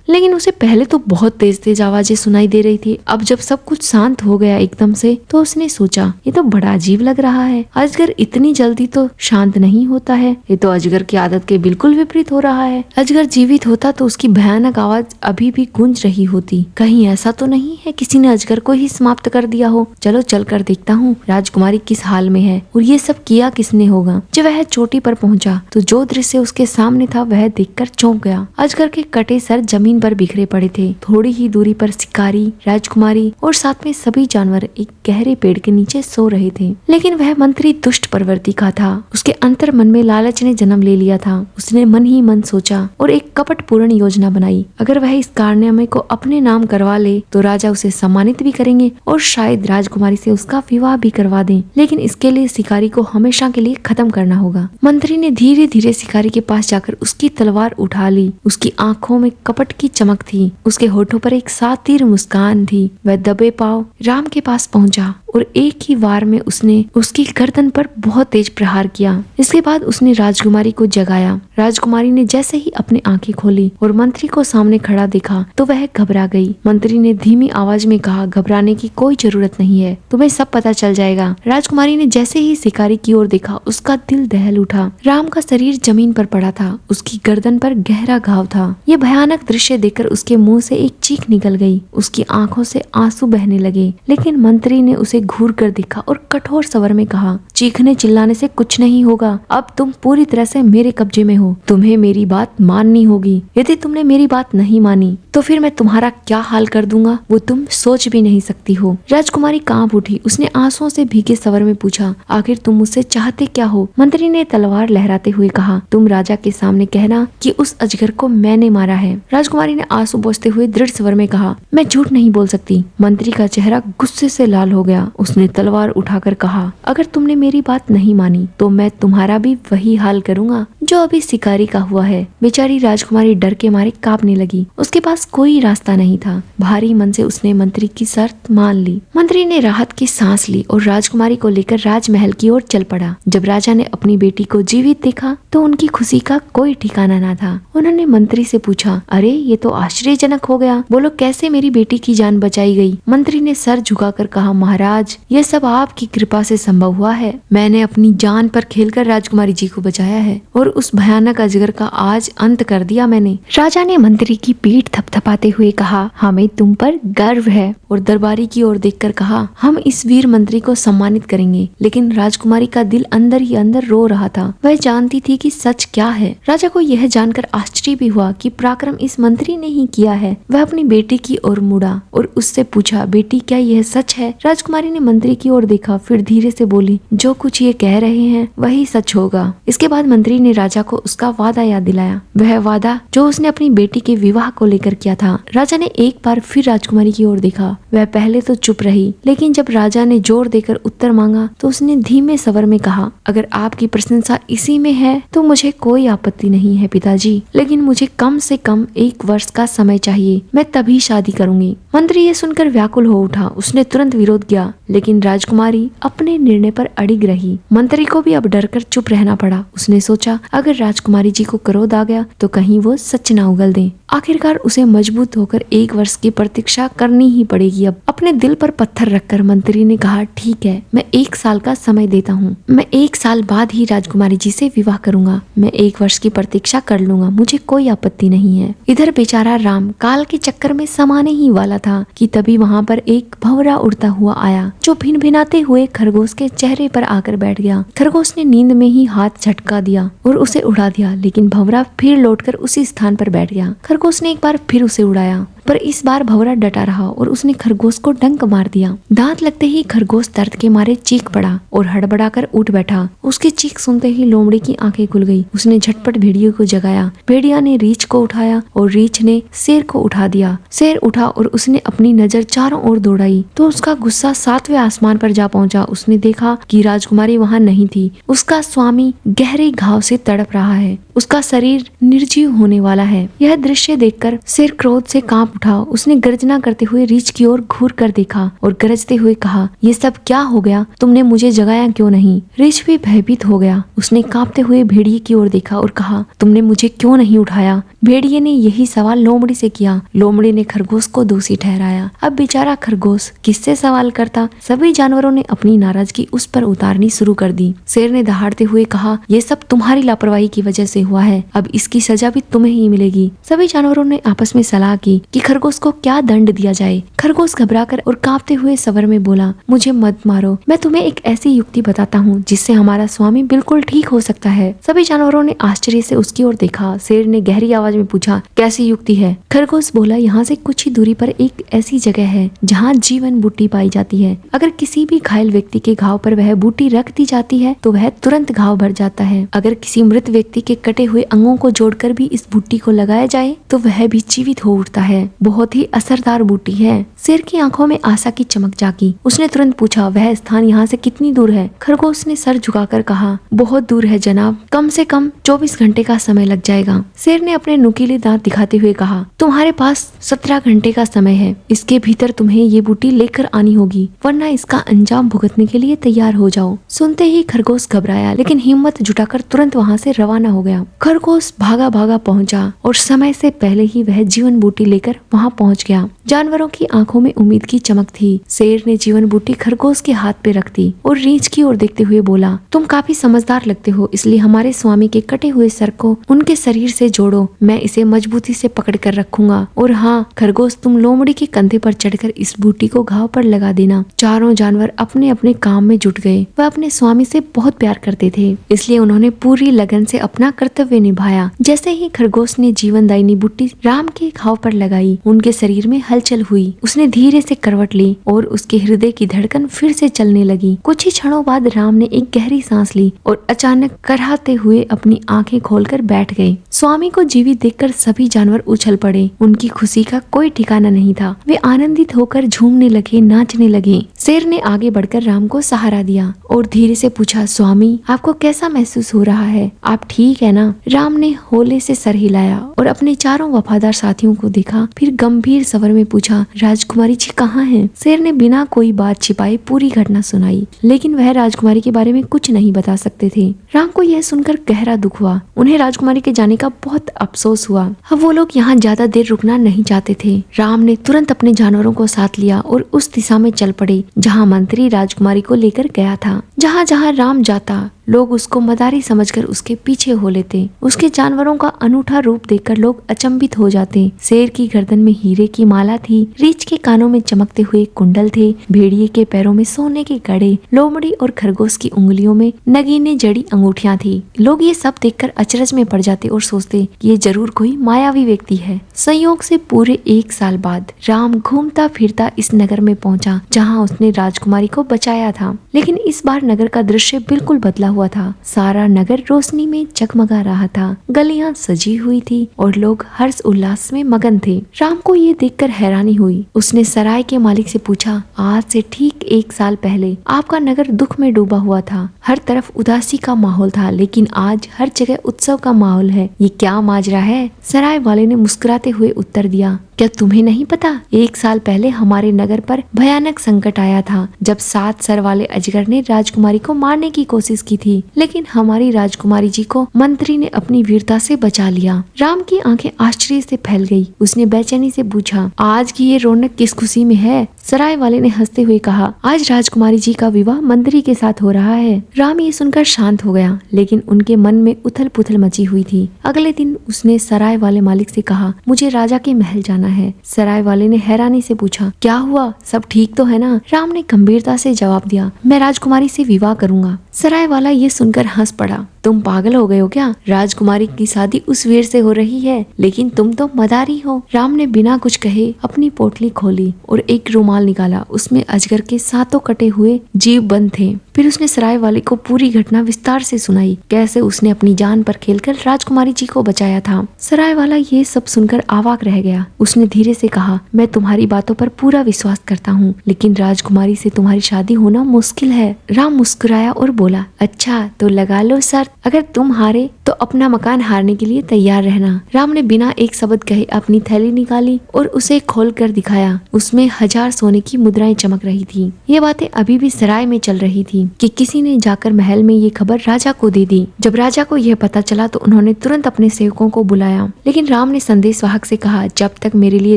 लेकिन उसे पहले तो बहुत तेज तेज आवाजें सुनाई दे रही थी। अब जब सब कुछ शांत हो गया एकदम से, तो उसने सोचा, ये तो बड़ा अजीब लग रहा है। अजगर इतनी जल्दी तो शांत नहीं होता है। ये तो अजगर की आदत के बिल्कुल विपरीत हो रहा है। अजगर जीवित होता तो उसकी भयानक आवाज अभी भी गूंज रही होती। कहीं ऐसा तो नहीं है किसी ने अजगर को ही समाप्त कर दिया हो। चलो चलकर देखता हूँ राजकुमारी किस हाल में है और ये सब किया किसने होगा। जब वह चोटी पर पहुंचा तो जो दृश्य उसके सामने था वह देखकर चौंक गया। अजगर के कटे सर जमीन पर बिखरे पड़े थे। थोड़ी ही दूरी पर शिकारी, राजकुमारी और साथ में सभी जानवर एक गहरे पेड़ के नीचे सो रहे थे। लेकिन वह मंत्री दुष्ट प्रवृत्ति का था। उसके अंतर मन में लालच ने जन्म ले लिया था। उसने मन ही मन सोचा और एक कपटपूर्ण योजना बनाई। अगर वह इस कारनामे को अपने नाम करवा ले तो राजा उसे सम्मानित भी करेंगे और शायद राजकुमारी से उसका विवाह भी करवा दें। लेकिन इसके लिए शिकारी को हमेशा के लिए खत्म करना होगा। मंत्री ने धीरे धीरे शिकारी के पास जाकर उसकी तलवार उठा ली। उसकी आंखों में कपट की चमक थी। उसके होठों पर एक सातीर मुस्कान थी। वह दबे पांव राम के पास पहुंचा और एक ही वार में उसने उसकी गर्दन पर बहुत तेज प्रहार किया। इसके बाद उसने राजकुमारी को जगाया। राजकुमारी ने जैसे ही अपनी आंखें खोली और मंत्री को सामने खड़ा देखा तो वह घबरा गई। मंत्री ने धीमी आवाज में कहा, घबराने की कोई जरूरत नहीं है, तुम्हें सब पता चल जाएगा। राजकुमारी ने जैसे ही शिकारी की ओर देखा उसका दिल दहल उठा। राम का शरीर जमीन पर पड़ा था। उसकी गर्दन पर गहरा घाव था। यह भयानक दृश्य देखकर उसके मुंह से एक चीख निकल गई। उसकी आंखों से आंसू बहने लगे। लेकिन मंत्री ने उसे घूर कर देखा और कठोर स्वर में कहा, चीखने चिल्लाने से कुछ नहीं होगा। अब तुम पूरी तरह से मेरे कब्जे में हो। तुम्हें मेरी बात माननी होगी। यदि तुमने मेरी बात नहीं मानी तो फिर मैं तुम्हारा क्या हाल कर दूंगा वो तुम सोच भी नहीं सकती हो। राजकुमारी कांप उठी। उसने आंसुओं से भीगे स्वर में पूछा, आखिर तुम मुझसे चाहते क्या हो? मंत्री ने तलवार लहराते हुए कहा, तुम राजा के सामने कहना कि उस अजगर को मैंने मारा है। राजकुमारी ने आंसू पोंछते हुए दृढ़ स्वर में कहा, मैं झूठ नहीं बोल सकती। मंत्री का चेहरा गुस्से से लाल हो गया। उसने तलवार उठाकर कहा, अगर तुमने मेरी बात नहीं मानी तो मैं तुम्हारा भी वही हाल करूंगा जो अभी शिकारी का हुआ है। बेचारी राजकुमारी डर के मारे कांपने लगी। उसके पास कोई रास्ता नहीं था। भारी मन से उसने मंत्री की शर्त मान ली। मंत्री ने राहत की सांस ली और राजकुमारी को लेकर राजमहल की ओर चल पड़ा। जब राजा ने अपनी बेटी को जीवित देखा तो उनकी खुशी का कोई ठिकाना न था। उन्होंने मंत्री से पूछा, अरे ये तो आश्चर्यजनक हो गया। बोलो कैसे मेरी बेटी की जान बचाई गई? मंत्री ने सर झुकाकर कहा, महाराज महाराज, ये सब आपकी कृपा से संभव हुआ है। मैंने अपनी जान पर खेलकर राजकुमारी जी को बचाया है और उस भयानक अजगर का आज अंत कर दिया मैंने। राजा ने मंत्री की पीठ थपथपाते हुए कहा, हमें तुम पर गर्व है। और दरबारी की ओर देखकर कहा, हम इस वीर मंत्री को सम्मानित करेंगे। लेकिन राजकुमारी का दिल अंदर ही अंदर रो रहा था। वह जानती थी कि सच क्या है। राजा को यह जानकर आश्चर्य भी हुआ कि पराक्रम इस मंत्री ने ही किया है। वह अपनी बेटी की ओर मुड़ा और उससे पूछा, बेटी क्या यह सच है? राजकुमारी ने मंत्री की ओर देखा, फिर धीरे से बोली, जो कुछ ये कह रहे हैं वही सच होगा। इसके बाद मंत्री ने राजा को उसका वादा याद दिलाया, वह वादा जो उसने अपनी बेटी के विवाह को लेकर किया था। राजा ने एक बार फिर राजकुमारी की ओर देखा। वह पहले तो चुप रही, लेकिन जब राजा ने जोर देकर उत्तर मांगा तो उसने धीमे स्वर में कहा, अगर आपकी प्रशंसा इसी में है तो मुझे कोई आपत्ति नहीं है पिताजी, लेकिन मुझे कम से कम 1 वर्ष का समय चाहिए, मैं तभी शादी करूंगी। मंत्री ये सुनकर व्याकुल हो उठा। उसने तुरंत विरोध किया, लेकिन राजकुमारी अपने निर्णय पर अड़िग रही। मंत्री को भी अब डरकर चुप रहना पड़ा। उसने सोचा, अगर राजकुमारी जी को क्रोध आ गया तो कहीं वो सच ना उगल दें। आखिरकार उसे मजबूत होकर 1 वर्ष की प्रतीक्षा करनी ही पड़ेगी। अब अपने दिल पर पत्थर रखकर मंत्री ने कहा, ठीक है, मैं 1 साल का समय देता हूँ। मैं 1 साल बाद ही राजकुमारी जी से विवाह करूंगा। मैं 1 वर्ष की प्रतीक्षा कर लूंगा, मुझे कोई आपत्ति नहीं है। इधर बेचारा राम काल के चक्कर में समाने ही वाला था कि तभी वहाँ पर एक भंवरा उड़ता हुआ आया, जो भिनभिनाते हुए खरगोश के चेहरे पर आकर बैठ गया। खरगोश ने नींद में ही हाथ झटका दिया और उसे उड़ा दिया, लेकिन भंवरा फिर लौटकर उसी स्थान पर बैठ गया। खरगोश ने एक बार फिर उसे उड़ाया, पर इस बार भंवरा डटा रहा और उसने खरगोश को डंक मार दिया। दांत लगते ही खरगोश दर्द के मारे चीख पड़ा और हड़बड़ाकर उठ बैठा। उसकी चीख सुनते ही लोमड़ी की आंखें खुल गई। उसने झटपट भेड़िए को जगाया। भेड़िया ने रीछ को उठाया और रीछ ने शेर को उठा दिया। शेर उठा और उसने अपनी नजर चारों ओर दौड़ाई तो उसका गुस्सा 7वें आसमान पर जा पहुंचा। उसने देखा कि राजकुमारी वहां नहीं थी। उसका स्वामी गहरे घाव से तड़प रहा है, उसका शरीर निर्जीव होने वाला है। यह दृश्य देखकर शेर क्रोध से कांप उठा। उसने गर्जना करते हुए रीछ की ओर घूर कर देखा और गरजते हुए कहा, ये सब क्या हो गया? तुमने मुझे जगाया क्यों नहीं? रीछ भी भयभीत हो गया। उसने कांपते हुए भेड़िए की ओर देखा और कहा, तुमने मुझे क्यों नहीं उठाया? भेड़िए ने यही सवाल लोमड़ी से किया। लोमड़ी ने खरगोश को दोषी ठहराया। अब बेचारा खरगोश किससे सवाल करता? सभी जानवरों ने अपनी नाराजगी उस पर उतारनी शुरू कर दी। शेर ने दहाड़ते हुए कहा, ये सब तुम्हारी लापरवाही की वजह से हुआ है, अब इसकी सजा भी तुम्हें ही मिलेगी। सभी जानवरों ने आपस में सलाह की कि खरगोश को क्या दंड दिया जाए। खरगोश घबराकर और कांपते हुए स्वर में बोला, मुझे मत मारो, मैं तुम्हें एक ऐसी युक्ति बताता हूँ जिससे हमारा स्वामी बिल्कुल ठीक हो सकता है। सभी जानवरों ने आश्चर्य से उसकी ओर देखा। शेर ने गहरी आवाज में पूछा, कैसी युक्ति है? खरगोश बोला, यहाँ से कुछ ही दूरी पर एक ऐसी जगह है जहाँ जीवन बूटी पाई जाती है। अगर किसी भी घायल व्यक्ति के घाव पर वह बूटी रख दी जाती है तो वह तुरंत घाव भर जाता है। अगर किसी मृत व्यक्ति के कटे हुए अंगों को जोड़कर भी इस बूटी को लगाया जाए तो वह भी जीवित हो उठता है। बहुत ही असरदार बूटी है। शेर की आंखों में आशा की चमक जागी। उसने तुरंत पूछा, वह स्थान यहाँ से कितनी दूर है? खरगोश ने सर झुकाकर कहा, बहुत दूर है जनाब, कम से कम 24 घंटे का समय लग जाएगा। शेर ने अपने नुकीले दांत दिखाते हुए कहा, तुम्हारे पास 17 घंटे का समय है। इसके भीतर तुम्हें ये बूटी लेकर आनी होगी, वरना इसका अंजाम भुगतने के लिए तैयार हो जाओ। सुनते ही खरगोश घबराया, लेकिन हिम्मत जुटाकर तुरंत वहाँ से रवाना हो गया। खरगोश भागा भागा पहुंचा और समय से पहले ही वह जीवन बूटी लेकर वहां पहुंच गया। जानवरों की आंखों में उम्मीद की चमक थी। शेर ने जीवन बूटी खरगोश के हाथ पे रख दी और रीछ की ओर देखते हुए बोला, तुम काफी समझदार लगते हो, इसलिए हमारे स्वामी के कटे हुए सर को उनके शरीर से जोड़ो, मैं इसे मजबूती से पकड़ कर रखूंगा। और हाँ खरगोश, तुम लोमड़ी के कंधे पर चढ़कर इस बूटी को घाव पर लगा देना। चारों जानवर अपने अपने काम में जुट गए। वह अपने स्वामी से बहुत प्यार करते थे, इसलिए उन्होंने पूरी लगन से अपना कर्तव्य निभाया। जैसे ही खरगोश ने जीवनदायिनी बूटी राम के घाव पर लगाई, उनके शरीर में हलचल हुई। उसने धीरे से करवट ली और उसके हृदय की धड़कन फिर से चलने लगी। कुछ ही क्षणों बाद राम ने एक गहरी सांस ली और अचानक कराहते हुए अपनी आंखें खोलकर बैठ गए। स्वामी को जीवित देखकर सभी जानवर उछल पड़े। उनकी खुशी का कोई ठिकाना नहीं था। वे आनंदित होकर झूमने लगे, नाचने लगे। शेर ने आगे बढ़कर राम को सहारा दिया और धीरे से पूछा, स्वामी आपको कैसा महसूस हो रहा है? आप ठीक है ना? राम ने होले से सर हिलाया और अपने चारों वफादार साथियों को देखा, फिर फिर गंभीर स्वर में पूछा, राजकुमारी जी कहाँ हैं? शेर ने बिना कोई बात छिपाए पूरी घटना सुनाई, लेकिन वह राजकुमारी के बारे में कुछ नहीं बता सकते थे। राम को यह सुनकर गहरा दुख हुआ। उन्हें राजकुमारी के जाने का बहुत अफसोस हुआ। अब वो लोग यहाँ ज्यादा देर रुकना नहीं चाहते थे। राम ने तुरंत अपने जानवरों को साथ लिया और उस दिशा में चल पड़े जहाँ मंत्री राजकुमारी को लेकर गया था। जहाँ जहाँ राम जाता लोग उसको मदारी समझकर उसके पीछे हो लेते। उसके जानवरों का अनूठा रूप देखकर लोग अचंभित हो जाते। शेर की गर्दन में हीरे की माला थी, रीछ के कानों में चमकते हुए कुंडल थे, भेड़िए के पैरों में सोने के कड़े, लोमड़ी और खरगोश की उंगलियों में नगीने जड़ी अंगूठियां थी। लोग ये सब देखकर अचरज में पड़ जाते और सोचते कि ये जरूर कोई मायावी व्यक्ति है। संयोग से पूरे 1 साल बाद राम घूमता फिरता इस नगर में पहुंचा जहाँ उसने राजकुमारी को बचाया था। लेकिन इस बार नगर का दृश्य बिल्कुल बदला हुआ था। सारा नगर रोशनी में जगमगा रहा था, गलियां सजी हुई थी और लोग हर्ष उल्लास में मगन थे। राम को ये देखकर हैरानी हुई। उसने सराय के मालिक से पूछा, आज से ठीक 1 साल पहले आपका नगर दुख में डूबा हुआ था। हर तरफ उदासी का माहौल था, लेकिन आज हर जगह उत्सव का माहौल है। ये क्या माजरा है? सराय वाले ने मुस्कुराते हुए उत्तर दिया, क्या तुम्हें नहीं पता? 1 साल पहले हमारे नगर पर भयानक संकट आया था, जब 7 सर वाले अजगर ने राजकुमारी को मारने की कोशिश की थी, लेकिन हमारी राजकुमारी जी को मंत्री ने अपनी वीरता से बचा लिया। राम की आंखें आश्चर्य से फैल गई। उसने बेचैनी से पूछा, आज की ये रौनक किस खुशी में है? सराय वाले ने हंसते हुए कहा, आज राजकुमारी जी का विवाह मंत्री के साथ हो रहा है। राम ये सुनकर शांत हो गया, लेकिन उनके मन में उथल पुथल मची हुई थी। अगले दिन उसने सराय वाले मालिक से कहा, मुझे राजा के महल जाना है। सराय वाले ने हैरानी से पूछा, क्या हुआ? सब ठीक तो है ना? राम ने गंभीरता से जवाब दिया, मैं राजकुमारी से विवाह करूंगा। सराय वाला ये सुनकर हंस पड़ा, तुम पागल हो गए हो क्या? राजकुमारी की शादी उस वीर से हो रही है, लेकिन तुम तो मदारी हो। राम ने बिना कुछ कहे अपनी पोटली खोली और एक रुमाल निकाला। उसमें अजगर के 7 कटे हुए जीव बंद थे। फिर उसने सराय वाले को पूरी घटना विस्तार से सुनाई, कैसे उसने अपनी जान पर खेलकर राजकुमारी जी को बचाया था। सराय वाला ये सब सुनकर अवाक रह गया। उसने धीरे से कहा, मैं तुम्हारी बातों पर पूरा विश्वास करता हूँ, लेकिन राजकुमारी से तुम्हारी शादी होना मुश्किल है। राम मुस्कुराया और बोला, अच्छा तो लगा लो शर्त, अगर तुम हारे तो अपना मकान हारने के लिए तैयार रहना। राम ने बिना एक शब्द कहे अपनी थैली निकाली और उसे खोल कर दिखाया। उसमें 1000 सोने की मुद्राएं चमक रही थी। ये बातें अभी भी सराय में चल रही थी कि किसी ने जाकर महल में ये खबर राजा को दे दी। जब राजा को यह पता चला तो उन्होंने तुरंत अपने सेवकों को बुलाया, लेकिन राम ने संदेशवाहक से कहा, जब तक मेरे लिए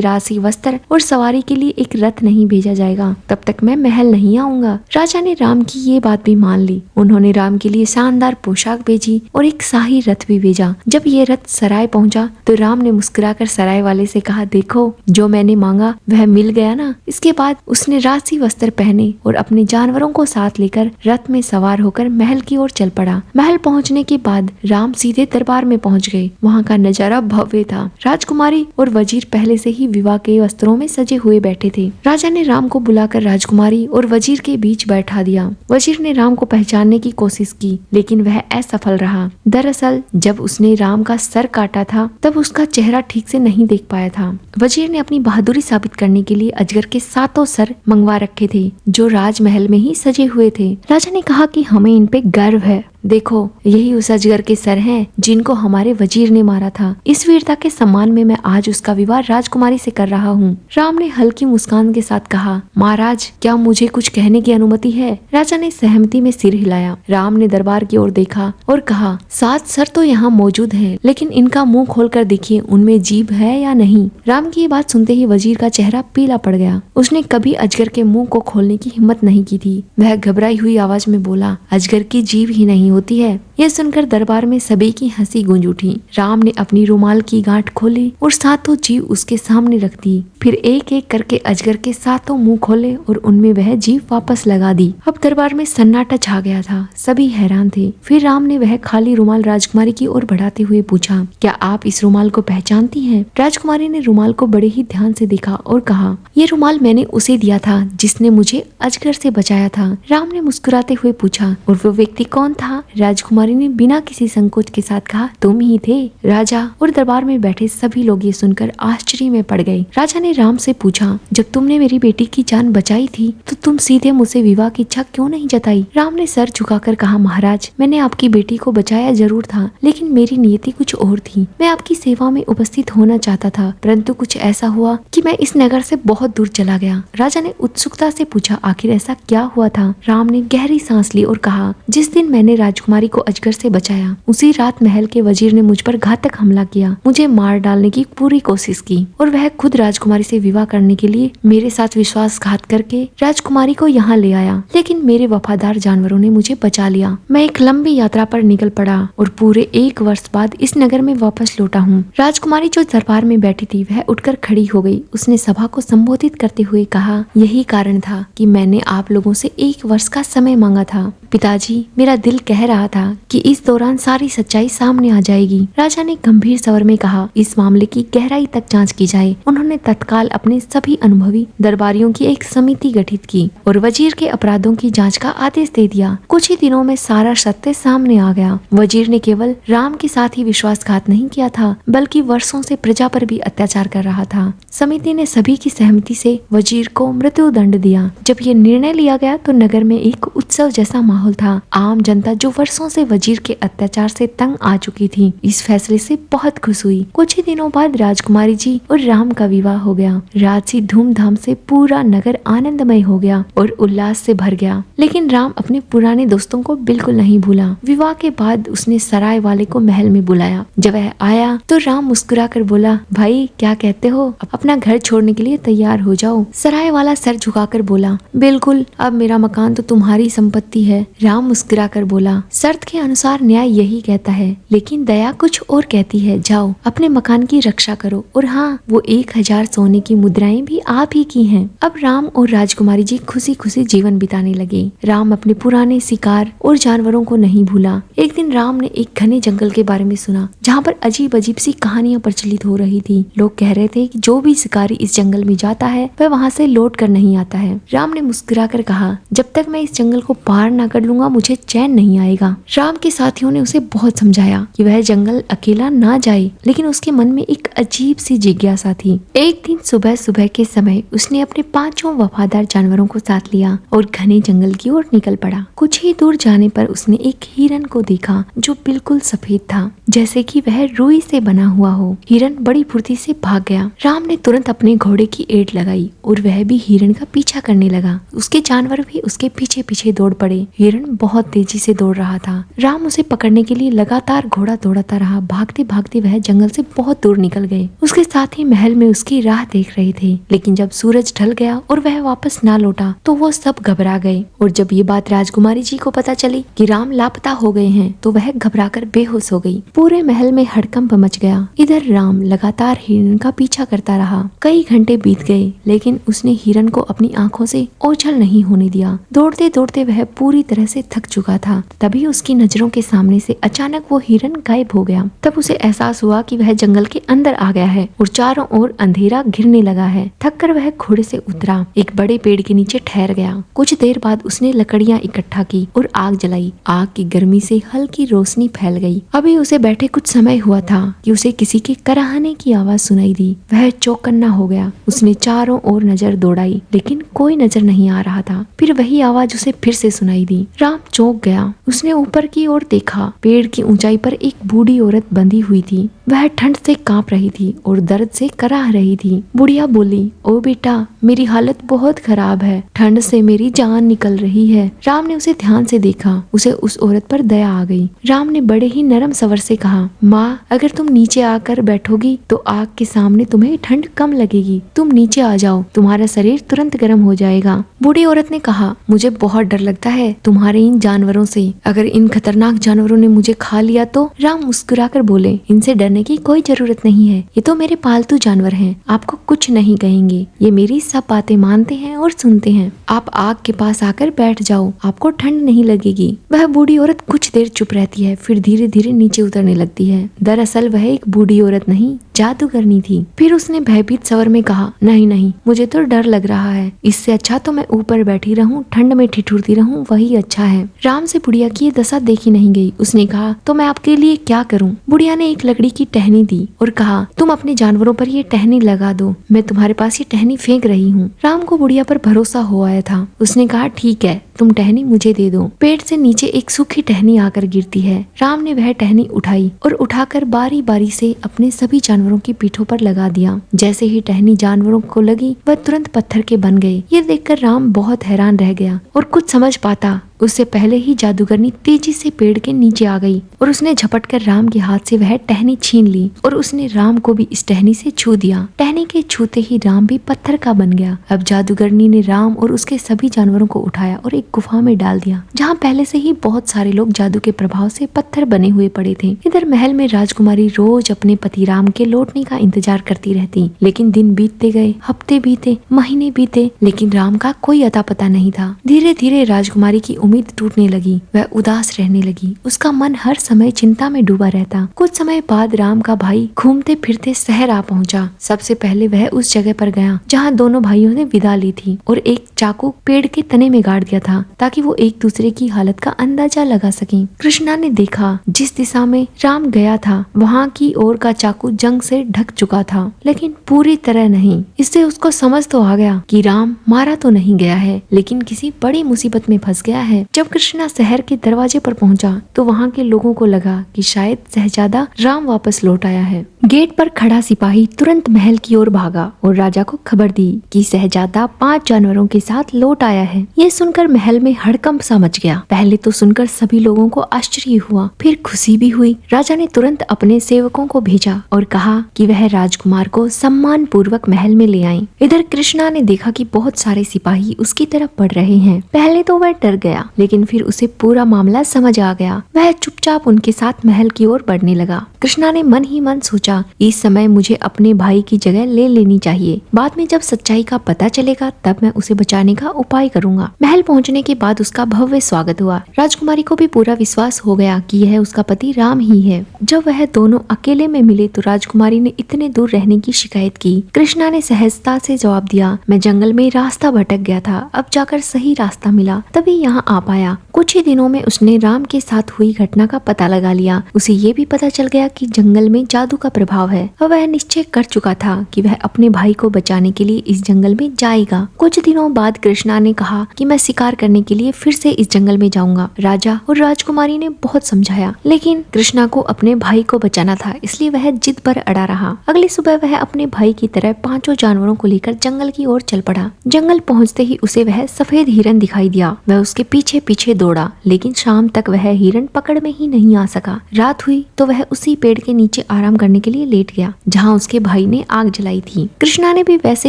राशि, वस्त्र और सवारी के लिए एक रथ नहीं भेजा जाएगा, तब तक मैं महल नहीं आऊंगा। राजा ने राम की ये बात भी मान ली। उन्होंने राम के लिए शानदार पोशाक भेजी और एक शाही रथ भी भेजा। जब ये रथ सराय पहुंचा तो राम ने मुस्कुराकर सराय वाले से कहा, देखो जो मैंने मांगा वह मिल गया ना। इसके बाद उसने राशि वस्त्र पहने और अपने जानवरों को साथ लेकर रथ में सवार होकर महल की ओर चल पड़ा। महल पहुंचने के बाद राम सीधे दरबार में पहुंच गए। वहाँ का नजारा भव्य था। राजकुमारी और वजीर पहले से ही विवाह के वस्त्रों में सजे हुए बैठे थे। राजा ने राम को बुलाकर राजकुमारी और वजीर के बीच बैठा दिया। वजीर ने राम को पहचानने की कोशिश की, लेकिन वह असफल रहा। दरअसल जब उसने राम का सर काटा था तब उसका चेहरा ठीक से नहीं देख पाया था। वजीर ने अपनी बहादुरी साबित करने के लिए अजगर के 7 सर मंगवा रखे थे, जो राजमहल में ही सजे हुए थे। राजा ने कहा कि हमें इन पे गर्व है। देखो यही उस अजगर के सर हैं जिनको हमारे वजीर ने मारा था। इस वीरता के सम्मान में मैं आज उसका विवाह राजकुमारी से कर रहा हूँ। राम ने हल्की मुस्कान के साथ कहा, महाराज क्या मुझे कुछ कहने की अनुमति है? राजा ने सहमति में सिर हिलाया। राम ने दरबार की ओर देखा और कहा, 7 सर तो यहाँ मौजूद हैं, लेकिन इनका मुंह खोलकर देखिए, उनमें जीभ है या नहीं। राम की ये बात सुनते ही वजीर का चेहरा पीला पड़ गया। उसने कभी अजगर के मुंह को खोलने की हिम्मत नहीं की थी। वह घबराई हुई आवाज में बोला, अजगर की जीभ ही नहीं होती है। यह सुनकर दरबार में सभी की हंसी गूंज उठी। राम ने अपनी रुमाल की गांठ खोली और 7 जीव उसके सामने रख दी। फिर एक एक करके अजगर के 7 मुंह खोले और उनमें वह जीव वापस लगा दी। अब दरबार में सन्नाटा छा गया था। सभी हैरान थे। फिर राम ने वह खाली रुमाल राजकुमारी की ओर बढ़ाते हुए पूछा, क्या आप इस रुमाल को पहचानती हैं? राजकुमारी ने रुमाल को बड़े ही ध्यान से देखा और कहा, ये रुमाल मैंने उसे दिया था जिसने मुझे अजगर से बचाया था। राम ने मुस्कुराते हुए पूछा, और वो व्यक्ति कौन था? राजकुमारी राजकुमारी ने बिना किसी संकोच के साथ कहा, तुम ही थे। राजा और दरबार में बैठे सभी लोग ये सुनकर आश्चर्य में पड़ गए। राजा ने राम से पूछा, जब तुमने मेरी बेटी की जान बचाई थी तो तुम सीधे मुझसे विवाह की इच्छा क्यों नहीं जताई? राम ने सर झुकाकर कहा, महाराज, मैंने आपकी बेटी को बचाया जरूर था, लेकिन मेरी नियति कुछ और थी। मैं आपकी सेवा में उपस्थित होना चाहता था, परंतु कुछ ऐसा हुआ कि मैं इस नगर से बहुत दूर चला गया। राजा ने उत्सुकता से पूछा, आखिर ऐसा क्या हुआ था? राम ने गहरी सांस ली और कहा, जिस दिन मैंने राजकुमारी को अजगर से बचाया, उसी रात महल के वजीर ने मुझ पर घातक हमला किया, मुझे मार डालने की पूरी कोशिश की और वह खुद राजकुमारी से विवाह करने के लिए मेरे साथ विश्वासघात करके राजकुमारी को यहाँ ले आया, लेकिन मेरे वफादार जानवरों ने मुझे बचा लिया। मैं एक लंबी यात्रा पर निकल पड़ा और पूरे 1 वर्ष बाद इस नगर में वापस लौटा हूँ। राजकुमारी जो दरबार में बैठी थी वह उठकर खड़ी हो गई। उसने सभा को संबोधित करते हुए कहा, यही कारण था कि मैंने आप लोगों से 1 वर्ष का समय मांगा था। पिताजी, मेरा दिल कह रहा था कि इस दौरान सारी सच्चाई सामने आ जाएगी। राजा ने गंभीर स्वर में कहा, इस मामले की गहराई तक जांच की जाए। उन्होंने तत्काल अपने सभी अनुभवी दरबारियों की एक समिति गठित की और वजीर के अपराधों की जांच का आदेश दे दिया। कुछ ही दिनों में सारा सत्य सामने आ गया। वजीर ने केवल राम के साथ ही विश्वासघात नहीं किया था, बल्कि वर्षों से प्रजा पर भी अत्याचार कर रहा था। समिति ने सभी की सहमति से वजीर को मृत्यु दंड दिया। जब ये निर्णय लिया गया तो नगर में एक उत्सव जैसा माहौल था। आम जनता जो वर्षों से वजीर के अत्याचार से तंग आ चुकी थी, इस फैसले से बहुत खुश हुई। कुछ ही दिनों बाद राजकुमारी जी और राम का विवाह हो गया। राजसी धूमधाम से पूरा नगर आनंदमय हो गया और उल्लास से भर गया। लेकिन राम अपने पुराने दोस्तों को बिल्कुल नहीं भूला। विवाह के बाद उसने सराय वाले को महल में बुलाया। जब वह आया तो राम मुस्कुराकर बोला, भाई क्या कहते हो, अपना घर छोड़ने के लिए तैयार हो जाओ। सराय वाला सर झुकाकर बोला, बिल्कुल, अब मेरा मकान तो तुम्हारी संपत्ति है। राम मुस्कुराकर बोला, शर्त के अनुसार न्याय यही कहता है, लेकिन दया कुछ और कहती है। जाओ अपने मकान की रक्षा करो, और हाँ, वो 1000 सोने की मुद्राएं भी आप ही की हैं। अब राम और राजकुमारी जी खुशी खुशी जीवन बिताने लगे। राम अपने पुराने शिकार और जानवरों को नहीं भूला। एक दिन राम ने एक घने जंगल के बारे में सुना, जहाँ पर अजीब अजीब सी कहानियां प्रचलित हो रही थी। लोग कह रहे थे कि जो भी शिकारी इस जंगल में जाता है वह वहाँ से लौट कर नहीं आता है। राम ने मुस्कुराकर कहा, जब तक मैं इस जंगल को पार न कर लूंगा मुझे चैन नहीं आएगा। राम के साथियों ने उसे बहुत समझाया कि वह जंगल अकेला ना जाए, लेकिन उसके मन में एक अजीब सी जिज्ञासा थी। एक दिन सुबह सुबह के समय उसने अपने 5 वफादार जानवरों को साथ लिया और घने जंगल की ओर निकल पड़ा। कुछ ही दूर जाने पर उसने एक हिरन को देखा जो बिल्कुल सफेद था, जैसे कि वह रुई से बना हुआ हो। हिरन बड़ी फुर्ती से भाग गया। राम ने तुरंत अपने घोड़े की एड़ लगाई और वह भी हिरन का पीछा करने लगा। उसके जानवर भी उसके पीछे पीछे दौड़ पड़े। हिरन बहुत तेजी से दौड़ रहा था। राम उसे पकड़ने के लिए लगातार घोड़ा दौड़ाता रहा। भागते भागते वह जंगल से बहुत दूर निकल गए। उसके साथी महल में उसकी राह देख रहे थे, लेकिन जब सूरज ढल गया और वह वापस ना लौटा तो वो सब घबरा गए। और जब ये बात राजकुमारी जी को पता चली कि राम लापता हो गए हैं तो वह घबराकर बेहोश हो गई। पूरे महल में हड़कंप मच गया। इधर राम लगातार हिरन का पीछा करता रहा। कई घंटे बीत गए, लेकिन उसने हिरन को अपनी आंखों से ओझल नहीं होने दिया। दौड़ते दौड़ते वह पूरी तरह से थक चुका था। तभी उसकी नजरों के सामने से अचानक वो हिरन गायब हो गया। तब उसे एहसास हुआ कि वह जंगल के अंदर आ गया है और चारों ओर अंधेरा घिरने लगा है। थक कर वह घोड़े से उतरा, एक बड़े पेड़ के नीचे ठहर गया। कुछ देर बाद उसने लकड़ियां इकट्ठा की और आग जलाई। आग की गर्मी से हल्की रोशनी फैल गई। अभी उसे बैठे कुछ समय हुआ था कि उसे किसी के कराहने की आवाज सुनाई दी। वह चौकन्ना हो गया। उसने चारों ओर नजर दौड़ाई, लेकिन कोई नजर नहीं आ रहा था। फिर वही आवाज उसे फिर से सुनाई दी। राम चौंक गया। उसने ऊपर की ओर देखा। पेड़ की ऊंचाई पर एक बूढ़ी औरत बंधी हुई थी। वह ठंड से कांप रही थी और दर्द से कराह रही थी। बुढ़िया बोली, ओ बेटा, मेरी हालत बहुत खराब है। ठंड से मेरी जान निकल रही है। राम ने उसे ध्यान से देखा। उसे उस औरत पर दया आ गई। राम ने बड़े ही नरम स्वर से कहा, माँ, अगर तुम नीचे आकर बैठोगी तो आग के सामने तुम्हें ठंड कम लगेगी। तुम नीचे आ जाओ, तुम्हारा शरीर तुरंत गर्म हो जाएगा। बूढ़ी औरत ने कहा, मुझे बहुत डर लगता है तुम्हारे इन जानवरों से। अगर इन खतरनाक जानवरों ने मुझे खा लिया तो? राम मुस्कुराकर बोले, इनसे डरने की कोई जरूरत नहीं है। ये तो मेरे पालतू जानवर हैं, आपको कुछ नहीं कहेंगे। ये मेरी सब बातें मानते हैं और सुनते हैं। आप आग के पास आकर बैठ जाओ, आपको ठंड नहीं लगेगी। वह बूढ़ी औरत कुछ देर चुप रहती है, फिर धीरे धीरे नीचे उतरने लगती है। दरअसल वह एक बूढ़ी औरत नहीं जादूगरनी थी। फिर उसने भयभीत स्वर में कहा, नहीं नहीं, मुझे तो डर लग रहा है, इससे अच्छा तो मैं ऊपर बैठी रहूं, ठंड में ठिठुरती रहूं, वही अच्छा है। राम से बुढ़िया की ये दशा देखी नहीं गई। उसने कहा, तो मैं आपके लिए क्या करूं? बुढ़िया ने एक लकड़ी की टहनी दी और कहा, तुम अपने जानवरों पर ये टहनी लगा दो, मैं तुम्हारे पास ये टहनी फेंक रही हूँ। राम को बुढ़िया पर भरोसा हो आया था। उसने कहा, ठीक है, तुम टहनी मुझे दे दो। पेड़ से नीचे एक सूखी टहनी आकर गिरती है। राम ने वह टहनी उठाई और उठाकर बारी बारी से अपने सभी जानवरों की पीठों पर लगा दिया। जैसे ही टहनी जानवरों को लगी, वह तुरंत पत्थर के बन गए। ये देखकर राम बहुत हैरान रह गया और कुछ समझ पाता उससे पहले ही जादूगरनी तेजी से पेड़ के नीचे आ गई और उसने झपटकर राम के हाथ से वह टहनी छीन ली और उसने राम को भी इस टहनी से छू दिया। टहनी के छूते ही राम भी पत्थर का बन गया। अब जादूगरनी ने राम और उसके सभी जानवरों को उठाया और एक गुफा में डाल दिया, जहाँ पहले से ही बहुत सारे लोग जादू के प्रभाव से पत्थर बने हुए पड़े थे। इधर महल में राजकुमारी रोज अपने पति राम के लौटने का इंतजार करती रहती, लेकिन दिन बीतते गए, हफ्ते बीते, महीने बीते, लेकिन राम का कोई अता पता नहीं था। धीरे धीरे राजकुमारी की उम्मीद टूटने लगी। वह उदास रहने लगी। उसका मन हर समय चिंता में डूबा रहता। कुछ समय बाद राम का भाई घूमते फिरते शहर आ पहुंचा। सबसे पहले वह उस जगह पर गया जहां दोनों भाइयों ने विदा ली थी और एक चाकू पेड़ के तने में गाड़ दिया था ताकि वो एक दूसरे की हालत का अंदाजा लगा सकें। कृष्णा ने देखा जिस दिशा में राम गया था वहाँ की ओर का चाकू जंग से ढक चुका था, लेकिन पूरी तरह नहीं। इससे उसको समझ तो आ गया कि राम मारा तो नहीं गया है, लेकिन किसी बड़ी मुसीबत में फंस गया है। जब कृष्णा शहर के दरवाजे पर पहुंचा तो वहां के लोगों को लगा कि शायद शहजादा राम वापस लौट आया है। गेट पर खड़ा सिपाही तुरंत महल की ओर भागा और राजा को खबर दी कि शहजादा 5 जानवरों के साथ लौट आया है। ये सुनकर महल में हड़कंप सा मच गया। पहले तो सुनकर सभी लोगों को आश्चर्य हुआ, फिर खुशी भी हुई। राजा ने तुरंत अपने सेवकों को भेजा और कहा कि वह राजकुमार को सम्मान पूर्वक महल में ले आए। इधर कृष्णा ने देखा कि बहुत सारे सिपाही उसकी तरफ बढ़ रहे हैं। पहले तो वह डर गया, लेकिन फिर उसे पूरा मामला समझ आ गया। वह चुपचाप उनके साथ महल की ओर बढ़ने लगा। कृष्णा ने मन ही मन सोचा, इस समय मुझे अपने भाई की जगह ले लेनी चाहिए। बाद में जब सच्चाई का पता चलेगा तब मैं उसे बचाने का उपाय करूंगा। महल पहुंचने के बाद उसका भव्य स्वागत हुआ। राजकुमारी को भी पूरा विश्वास हो गया कि यह उसका पति राम ही है। जब वह दोनों अकेले में मिले तो राजकुमारी ने इतने दूर रहने की शिकायत की। कृष्णा ने सहजता से जवाब दिया, मैं जंगल में रास्ता भटक गया था, अब जाकर सही रास्ता मिला, तभी यहाँ आ पाया। कुछ ही दिनों में उसने राम के साथ हुई घटना का पता लगा लिया। उसे ये भी पता चल गया कि जंगल में जादू का प्रभाव है। अब वह निश्चय कर चुका था कि वह अपने भाई को बचाने के लिए इस जंगल में जाएगा। कुछ दिनों बाद कृष्णा ने कहा कि मैं शिकार करने के लिए फिर से इस जंगल में जाऊंगा। राजा और राजकुमारी ने बहुत समझाया, लेकिन कृष्णा को अपने भाई को बचाना था, इसलिए वह जिद पर अड़ा रहा। अगली सुबह वह अपने भाई की तरह 5 जानवरों को लेकर जंगल की ओर चल पड़ा। जंगल पहुँचते ही उसे वह सफेद हिरन दिखाई दिया। वह उसके पीछे पीछे दौड़ा, लेकिन शाम तक वह हिरन पकड़ में ही नहीं आ सका। रात हुई तो वह उसी पेड़ के नीचे आराम करने के लिए लेट गया जहाँ उसके भाई ने आग जलाई थी। कृष्णा ने भी वैसे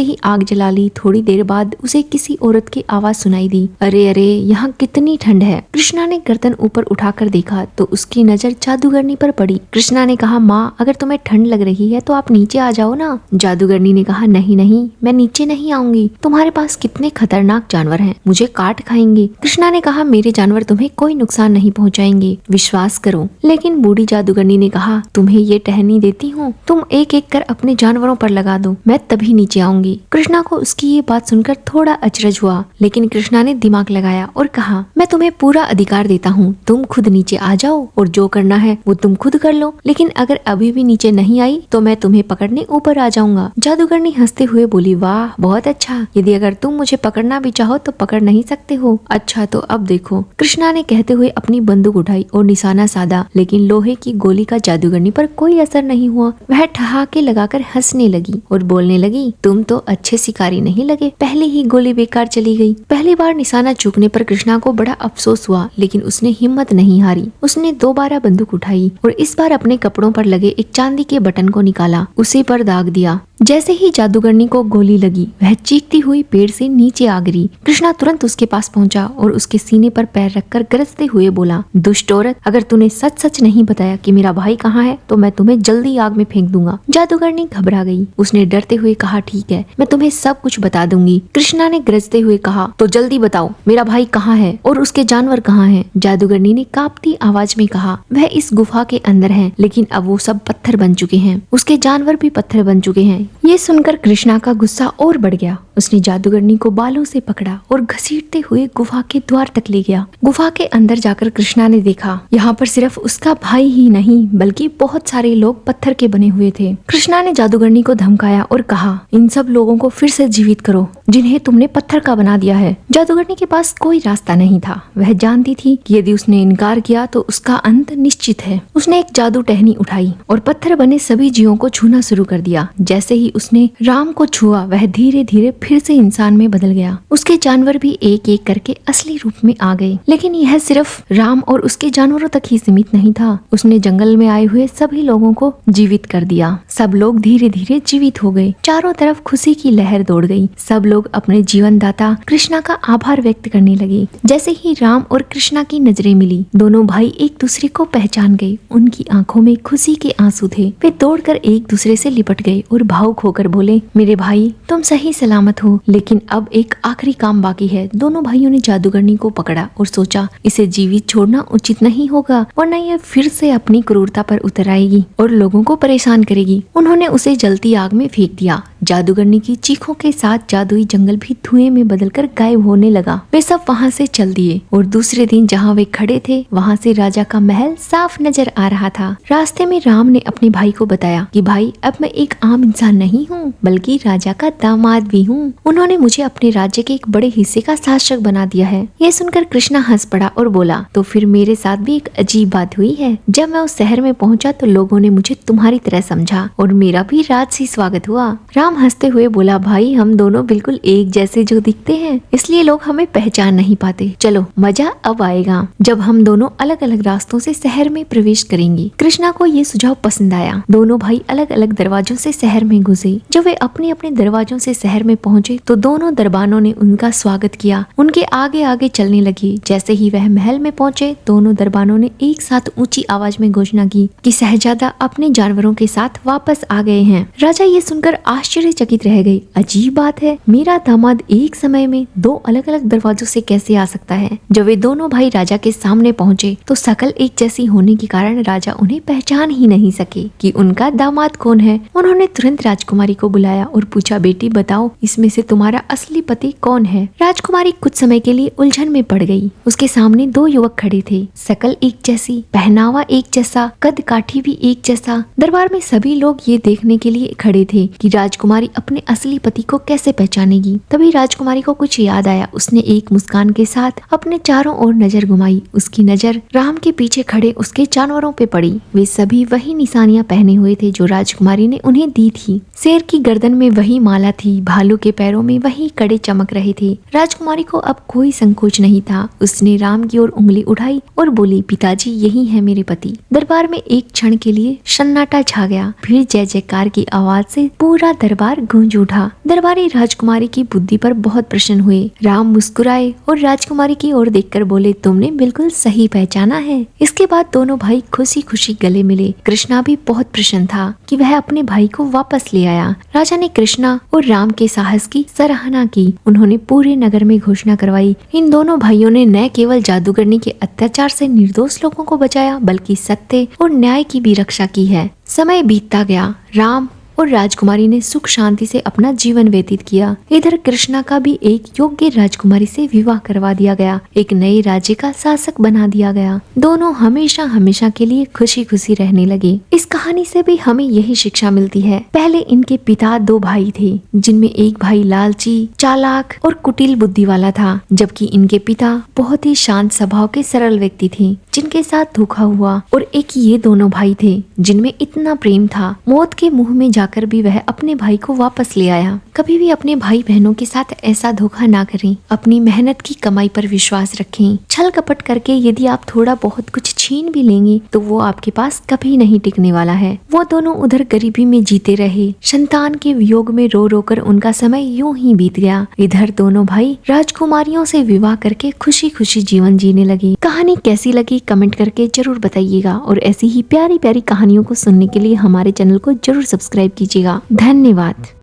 ही आग जला ली। थोड़ी देर बाद उसे किसी औरत की आवाज सुनाई दी, अरे अरे, यहाँ कितनी ठंड है। कृष्णा ने गर्दन ऊपर उठाकर देखा तो उसकी नजर जादूगरनी पर पड़ी। कृष्णा ने कहा, माँ, अगर तुम्हें ठंड लग रही है तो आप नीचे आ जाओ ना। जादूगरनी ने कहा, नहीं नहीं, मैं नीचे नहीं आऊंगी। तुम्हारे पास कितने खतरनाक जानवर हैं, मुझे काट खाएंगे। कृष्णा ने कहा, मेरे जानवर तुम्हें कोई नुकसान नहीं पहुंचाएंगे, विश्वास करो। लेकिन बूढ़ी जादूगरनी ने कहा, तुम्हें ये टहनी देती हूँ, तुम एक एक कर अपने जानवरों पर लगा दो, मैं तभी नीचे आऊंगी। कृष्णा को उसकी ये बात सुनकर थोड़ा अचरज हुआ, लेकिन कृष्णा ने दिमाग लगाया और कहा, मैं तुम्हें पूरा अधिकार देता हूँ, तुम खुद नीचे आ जाओ और जो करना है वो तुम खुद कर लो, लेकिन अगर अभी भी नीचे नहीं आई तो मैं तुम्हें पकड़ने ऊपर आ जाऊंगा। जादूगरनी हंसते हुए बोली, वाह, बहुत अच्छा, यदि अगर तुम मुझे पकड़ना भी चाहो तो पकड़ नहीं सकते हो। अच्छा तो अब देखो। कृष्णा ने कहते हुए अपनी बंदूक उठाई और निशाना साधा, लेकिन लोहे की गोली का जादूगरनी पर कोई असर नहीं हुआ। वह ठहाके लगाकर हंसने लगी और बोलने लगी, तुम तो अच्छे शिकारी नहीं लगे, पहले ही गोली बेकार चली गई। पहली बार निशाना चूकने पर कृष्णा को बड़ा अफसोस हुआ, लेकिन उसने हिम्मत नहीं हारी। उसने दोबारा बंदूक उठाई और इस बार अपने कपड़ों पर लगे एक चांदी के बटन को निकाला, उसी पर दाग दिया। जैसे ही जादूगरनी को गोली लगी वह चीखती हुई पेड़ से नीचे आ गिरी। कृष्णा तुरंत उसके पास पहुंचा और उसके सीने पर पैर रखकर गरजते हुए बोला, दुष्ट औरत, अगर तूने सच सच नहीं बताया कि मेरा भाई कहाँ है तो मैं तुम्हें जल्दी आग में फेंक दूंगा। जादूगरनी घबरा गई। उसने डरते हुए कहा, ठीक है, मैं तुम्हें सब कुछ बता दूंगी। कृष्णा ने गरजते हुए कहा, तो जल्दी बताओ, मेरा भाई कहाँ है और उसके जानवर कहाँ हैं? जादूगरनी ने कांपती आवाज में कहा, वह इस गुफा के अंदर है, लेकिन अब वो सब पत्थर बन चुके हैं, उसके जानवर भी पत्थर बन चुके हैं। ये सुनकर कृष्णा का गुस्सा और बढ़ गया। उसने जादूगरनी को बालों से पकड़ा और घसीटते हुए गुफा के द्वार तक ले गया। गुफा के अंदर जाकर कृष्णा ने देखा यहाँ पर सिर्फ उसका भाई ही नहीं बल्कि बहुत सारे लोग पत्थर के बने हुए थे। कृष्णा ने जादूगरनी को धमकाया और कहा, इन सब लोगों को फिर से जीवित करो जिन्हें तुमने पत्थर का बना दिया है। जादूगरनी के पास कोई रास्ता नहीं था। वह जानती थी कि यदि उसने इनकार किया तो उसका अंत निश्चित है। उसने एक जादू टहनी उठाई और पत्थर बने सभी जीवों को छूना शुरू कर दिया। जैसे ही उसने राम को छुआ वह धीरे धीरे फिर से इंसान में बदल गया। उसके जानवर भी एक एक करके असली रूप में आ गए। लेकिन यह सिर्फ राम और उसके जानवरों तक ही सीमित नहीं था। उसने जंगल में आए हुए सभी लोगों को जीवित कर दिया। सब लोग धीरे धीरे जीवित हो गए। चारों तरफ खुशी की लहर दौड़ गई। सब लोग अपने जीवन दाता कृष्णा का आभार व्यक्त करने लगे। जैसे ही राम और कृष्णा की नजरें मिली, दोनों भाई एक दूसरे को पहचान गए। उनकी आंखों में खुशी के आंसू थे। वे दौड़कर एक दूसरे से लिपट गए और भावुक होकर बोले, मेरे भाई, तुम सही सलामत हो, लेकिन अब एक आखिरी काम बाकी है। दोनों भाइयों ने जादूगरनी को पकड़ा और सोचा, इसे जीवित छोड़ना उचित नहीं होगा, वरना यह फिर से अपनी क्रूरता पर उतर आएगी और लोगों को परेशान करेगी। उन्होंने उसे जलती आग में फेंक दिया। जादूगरनी की चीखों के साथ जादुई जंगल भी धुएं में बदलकर गायब होने लगा। वे सब वहाँ से चल दिए और दूसरे दिन जहाँ वे खड़े थे वहाँ से राजा का महल साफ नजर आ रहा था। रास्ते में राम ने अपने भाई को बताया कि भाई, अब मैं एक आम इंसान नहीं हूँ बल्कि राजा का दामाद भी हूँ। उन्होंने मुझे अपने राज्य के एक बड़े हिस्से का शासक बना दिया है। यह सुनकर कृष्णा हंस पड़ा और बोला, तो फिर मेरे साथ भी एक अजीब बात हुई है। जब मैं उस शहर में पहुँचा तो लोगों ने मुझे तुम्हारी तरह समझा और मेरा भी राजसी स्वागत हुआ। राम हंसते हुए बोला, भाई, हम दोनों बिल्कुल एक जैसे जो दिखते हैं, इसलिए लोग हमें पहचान नहीं पाते। चलो, मजा अब आएगा जब हम दोनों अलग अलग रास्तों से शहर में प्रवेश करेंगे। कृष्णा को ये सुझाव पसंद आया। दोनों भाई अलग अलग दरवाजों से शहर में घुसे। जब वे अपने अपने दरवाजों से शहर में पहुँचे तो दोनों दरबानों ने उनका स्वागत किया। उनके आगे आगे चलने लगे। जैसे ही वह महल में पहुँचे, दोनों दरबानों ने एक साथ ऊंची आवाज में घोषणा की कि शहजादा अपने जानवरों के साथ वापस आ गए हैं। राजा ये सुनकर आश्चर्यचकित रह गए। अजीब बात है, मेरा दामाद एक समय में दो अलग अलग दरवाजों से कैसे आ सकता है? जब वे दोनों भाई राजा के सामने पहुँचे तो शकल एक जैसी होने के कारण राजा उन्हें पहचान ही नहीं सके कि उनका दामाद कौन है। उन्होंने तुरंत राजकुमारी को बुलाया और पूछा, बेटी बताओ, इसमें से तुम्हारा असली पति कौन है? राजकुमारी कुछ समय के लिए उलझन में पड़ गई। उसके सामने दो युवक खड़े थे, शकल एक जैसी, पहनावा एक जैसा, कद काठी भी एक जैसा। दरबार में सभी लोग ये देखने के लिए खड़े थे कि राजकुमारी अपने असली पति को कैसे पहचानेगी। तभी राजकुमारी को कुछ याद आया। उसने एक मुस्कान के साथ अपने चारों ओर नजर घुमाई। उसकी नजर राम के पीछे खड़े उसके जानवरों पे पड़ी। वे सभी वही निशानियां पहने हुए थे जो राजकुमारी ने उन्हें दी थी। शेर की गर्दन में वही माला थी, भालू के पैरों में वही कड़े चमक रहे थे। राजकुमारी को अब कोई संकोच नहीं था। उसने राम की ओर उंगली उठाई और बोली, पिताजी, यही है मेरे पति। दरबार में एक क्षण के लिए सन्नाटा छा गया। फिर जय जयकार की आवाज से पूरा दरबार गूंज उठा। दरबारी राजकुमारी की बुद्धि पर बहुत प्रसन्न हुए। राम मुस्कुराए और राजकुमारी की ओर देखकर बोले, तुमने बिल्कुल सही पहचाना है। इसके बाद दोनों भाई खुशी खुशी गले मिले। कृष्णा भी बहुत प्रसन्न था कि वह अपने भाई को वापस ले आया। राजा ने कृष्णा और राम के साहस की सराहना की। उन्होंने पूरे नगर में घोषणा करवाई, इन दोनों भाइयों ने न केवल जादूगरनी के अत्याचार से निर्दोष लोगों को बचाया बल्कि सत्य और न्याय की भी रक्षा की है। समय बीतता गया। राम और राजकुमारी ने सुख शांति से अपना जीवन व्यतीत किया। इधर कृष्णा का भी एक योग्य राजकुमारी से विवाह करवा दिया गया। एक नए राज्य का शासक बना दिया गया। दोनों हमेशा हमेशा के लिए खुशी खुशी रहने लगे। इस कहानी से भी हमें यही शिक्षा मिलती है। पहले इनके पिता दो भाई थे, जिनमें एक भाई लालची, चालाक और कुटिल बुद्धि वाला था, जबकि इनके पिता बहुत ही शांत स्वभाव के सरल व्यक्ति थे, जिनके साथ धोखा हुआ। और एक ये दोनों भाई थे जिनमें इतना प्रेम था, मौत के मुंह में जाकर भी वह अपने भाई को वापस ले आया। कभी भी अपने भाई बहनों के साथ ऐसा धोखा ना करें। अपनी मेहनत की कमाई पर विश्वास रखें। छल कपट करके यदि आप थोड़ा बहुत कुछ छीन भी लेंगे तो वो आपके पास कभी नहीं टिकने वाला है। वो दोनों उधर गरीबी में जीते रहे, संतान के वियोग में रो रो कर उनका समय यूं ही बीत गया। इधर दोनों भाई राजकुमारियों से विवाह करके खुशी खुशी जीवन जीने लगे। कहानी कैसी लगी कमेंट करके जरूर बताइएगा और ऐसी ही प्यारी प्यारी कहानियों को सुनने के लिए हमारे चैनल को जरूर सब्सक्राइब कीजिएगा। धन्यवाद।